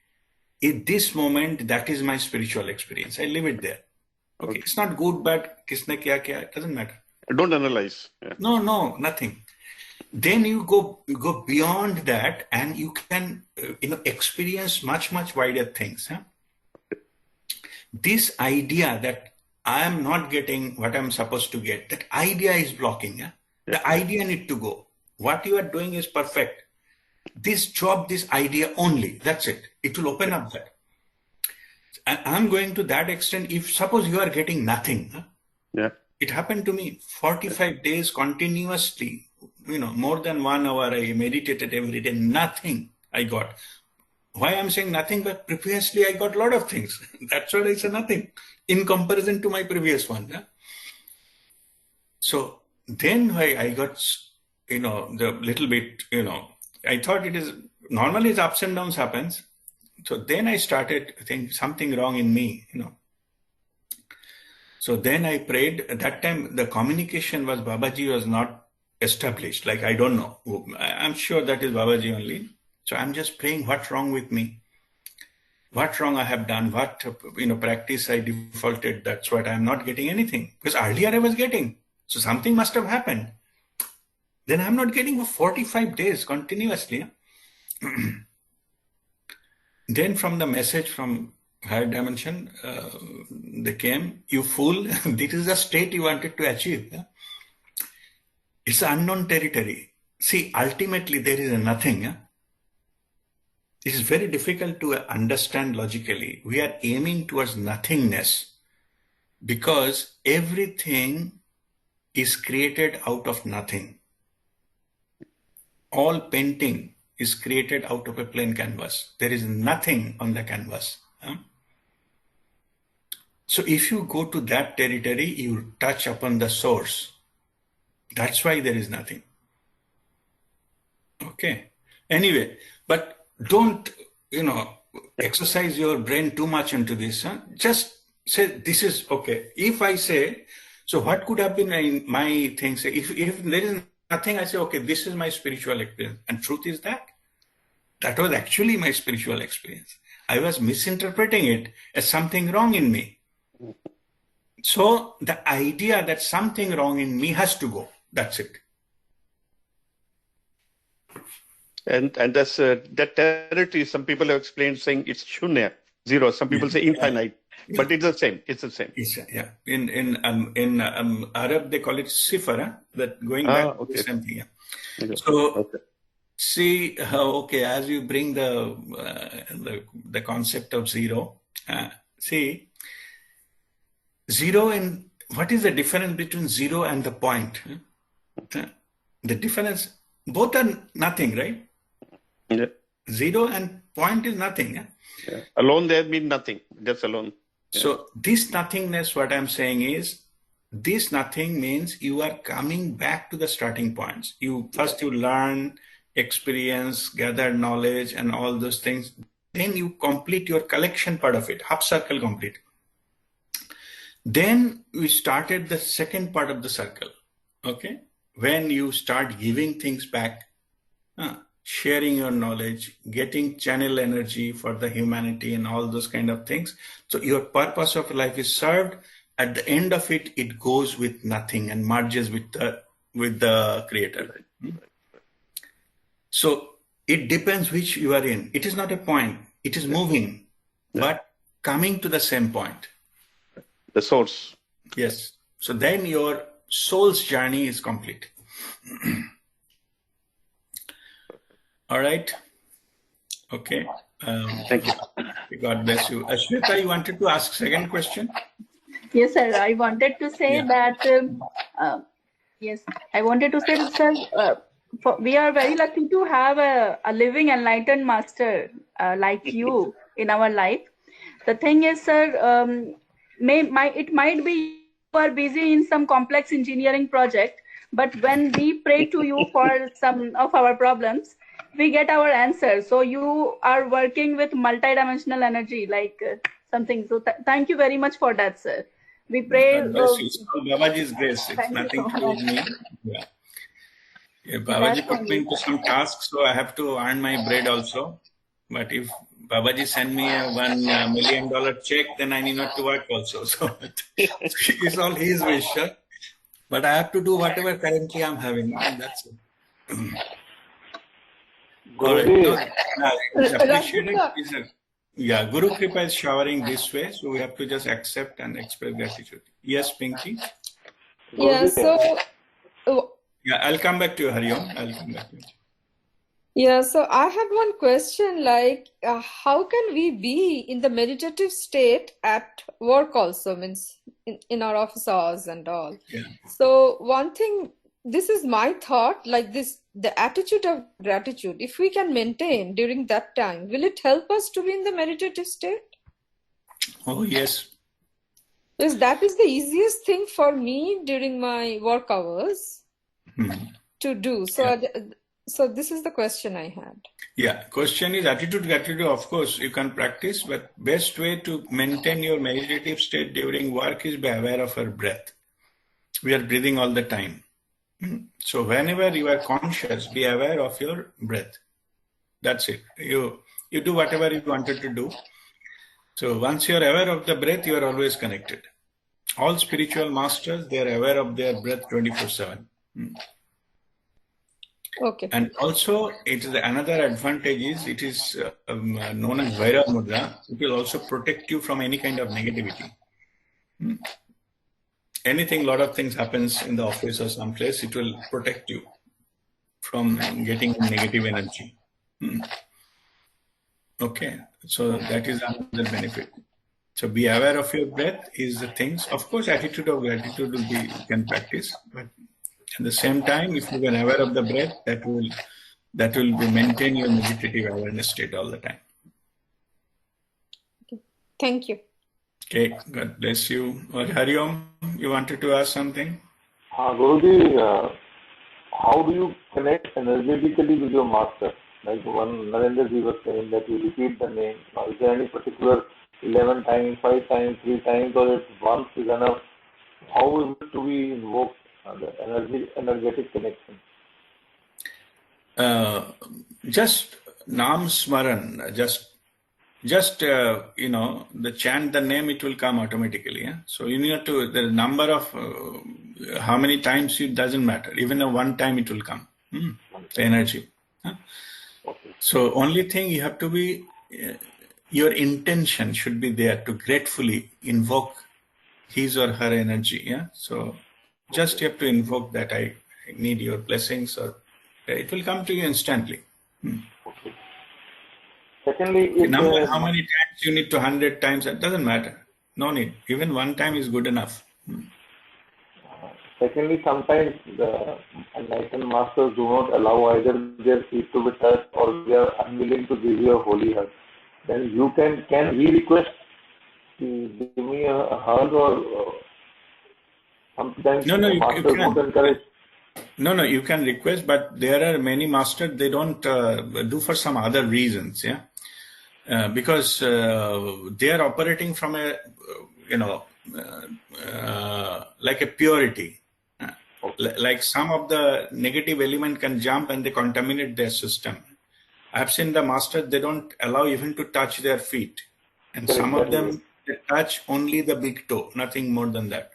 in this moment, that is my spiritual experience. I leave it there. Okay. It's not good, bad, kisne kya, it doesn't matter. Don't analyze. Yeah. No, nothing. Then you go beyond that, and you can experience much wider things. Huh? This idea that I am not getting what I'm supposed to get, that idea is blocking. Yeah? The idea need to go. What you are doing is perfect. This job, this idea only. That's it. It will open up that. And I'm going to that extent. If suppose you are getting nothing. Huh? Yeah. It happened to me 45 days continuously. More than 1 hour I meditated every day. Nothing I got. Why I'm saying nothing? But previously I got a lot of things. That's why I say nothing in comparison to my previous one. Yeah? So then I got, the little bit, I thought it is normally it's ups and downs happens. So then I started to think something wrong in me, So then I prayed. At that time, the communication was Babaji was not established. Like, I don't know. I'm sure that is Babaji only. So I'm just praying, what's wrong with me? What wrong I have done? What, practice I defaulted? That's what I'm not getting anything. Because earlier I was getting. So something must have happened. Then I'm not getting for 45 days continuously. Then from the message from higher dimension, they came, you fool, this is the state you wanted to achieve. Yeah? It's unknown territory. See, ultimately there is a nothing. Yeah? It is very difficult to understand logically. We are aiming towards nothingness because everything is created out of nothing. All painting is created out of a plain canvas. There is nothing on the canvas. Huh? So if you go to that territory, you touch upon the source. That's why there is nothing. Okay. Anyway, but don't, exercise your brain too much into this. Huh? Just say, this is okay. If I say, so what could have been my thing? Say, if there is nothing, I say, okay, this is my spiritual experience. And truth is that was actually my spiritual experience. I was misinterpreting it as something wrong in me. So the idea that something wrong in me has to go. That's it. And that's that territory. Some people have explained saying it's shunya, zero. Some people say infinite, but it's the same. It's the same. Yeah. In Arab they call it sifar. Huh? That going back to the same thing. Yeah. Okay. So see, okay, as you bring the concept of zero, see, zero and what is the difference between zero and the point? The difference, both are nothing, right? Yeah. Zero and point is nothing. Yeah. Alone there means nothing. Just alone. Yeah. So this nothingness, what I'm saying is, this nothing means you are coming back to the starting points. You learn, experience, gather knowledge and all those things. Then you complete your collection part of it, half circle complete. Then we started the second part of the circle. Okay. When you start giving things back, sharing your knowledge, getting channel energy for the humanity and all those kind of things. So your purpose of life is served. At the end of it, it goes with nothing and merges with the creator. So it depends which you are in. It is not a point. It is moving, but coming to the same point. The source. Yes. So then your soul's journey is complete. All right. Okay. Thank you. God bless you. Ashwita, you wanted to ask second question? Yes, sir. I wanted to say that, yes, I wanted to say, sir, we are very lucky to have a living enlightened master like you in our life. The thing is, sir, it might be you are busy in some complex engineering project, but when we pray to you for some of our problems, we get our answer. So you are working with multidimensional energy, like something. So thank you very much for that, sir. We pray. God bless you. It's Babaji's grace. It's nothing to do with me. Yeah. Babaji put me into some tasks, so I have to earn my bread also. But if Babaji send me a $1 million check, then I need not to work also. So it's all his wish. Huh? But I have to do whatever currently I'm having. That's it. All right. No, it's appreciated. Yeah, Guru Kripa is showering this way, so we have to just accept and express gratitude. Yes, Pinky? Yeah, so... Yeah, I'll come back to you, Hariom. I'll come back to you. Yeah, so I have one question, like, how can we be in the meditative state at work also, means in our office hours and all? Yeah. So one thing, this is my thought, like this, the attitude of gratitude, if we can maintain during that time, will it help us to be in the meditative state? Oh, yes. Because that is the easiest thing for me during my work hours to do. So, so this is the question I had. Yeah, question is attitude, gratitude, of course, you can practice, but best way to maintain your meditative state during work is be aware of your breath. We are breathing all the time. So whenever you are conscious, be aware of your breath. That's it. You do whatever you wanted to do. So once you are aware of the breath, you are always connected. All spiritual masters, they are aware of their breath 24/7. Okay. And also, it is another advantage is it is known as Vaira Mudra. It will also protect you from any kind of negativity. Anything, lot of things happens in the office or someplace, it will protect you from getting negative energy. Okay, so that is another benefit. So be aware of your breath is the things. Of course, attitude of gratitude will be, you can practice, but at the same time, if you are aware of the breath, that will be maintain your meditative awareness state all the time. Okay. Thank you. Okay, God bless you. Or Hariom, you wanted to ask something? Guruji, how do you connect energetically with your master? Like one Narendraji was saying that you repeat the name. Now, is there any particular 11 times, 5 times, 3 times, or if once is enough? How is it to be invoked, the energetic connection? Just Nam Smaran, just the chant the name, it will come automatically. Yeah? So you need to, the number of how many times, it doesn't matter. Even one time it will come, the energy. So only thing you have to be, your intention should be there to gratefully invoke his or her energy. Yeah. So just you have to invoke that I need your blessings, or it will come to you instantly. Okay. Secondly, Number, how many times you need to 100 times, that doesn't matter. No need. Even one time is good enough. secondly, sometimes the enlightened masters do not allow either their feet to be touched or they are unwilling to give you a holy hug. Then you can we request to give me a hug, or sometimes No, the you masters can. don't encourage. No, you can request, but there are many masters, they don't do for some other reasons. Yeah. Because they are operating from a, like a purity. Like some of the negative element can jump and they contaminate their system. I've seen the masters, they don't allow even to touch their feet. And some of them, they touch only the big toe, nothing more than that.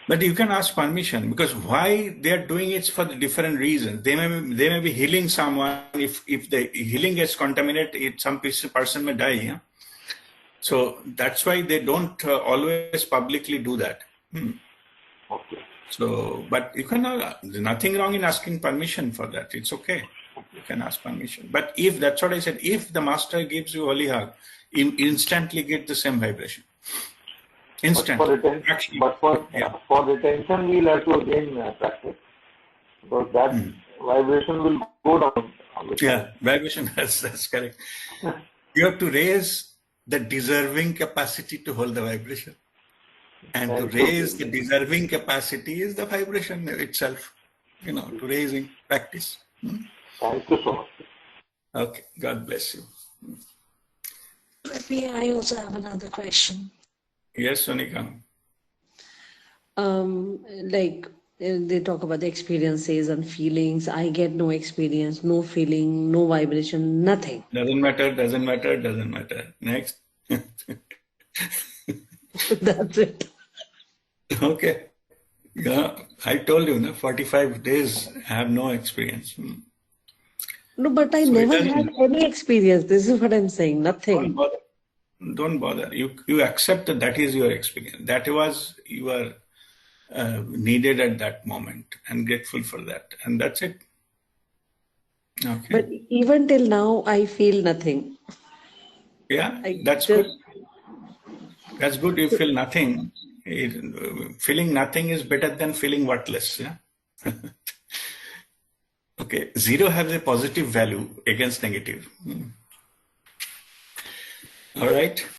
But you can ask permission, because why they are doing it for the different reasons. They may be healing someone. If the healing gets contaminated, some person may die. Yeah? So that's why they don't always publicly do that. Okay. So, but you can, there's nothing wrong in asking permission for that. It's okay. You can ask permission. But if, that's what I said, if the master gives you holy hug, you instantly get the same vibration. Instantly. For retention, we'll have to again practice, because that vibration will go down. Yeah, vibration, that's correct. You have to raise the deserving capacity to hold the vibration. And to raise the deserving capacity is the vibration itself, to raising practice. Thank you so much. Okay, God bless you. Maybe I also have another question. Yes, Sonika. Like they talk about the experiences and feelings. I get no experience, no feeling, no vibration, nothing. Doesn't matter. Next. That's it. Okay. Yeah, I told you, 45 days I have no experience. No, but I never had any experience. This is what I'm saying. Nothing. Don't bother. You accept that is your experience. That was you are needed at that moment, and grateful for that, and that's it. Okay. But even till now, I feel nothing. Yeah, that's good. That's good. You feel nothing. Feeling nothing is better than feeling worthless. Yeah. Okay. 0 has a positive value against negative. All right.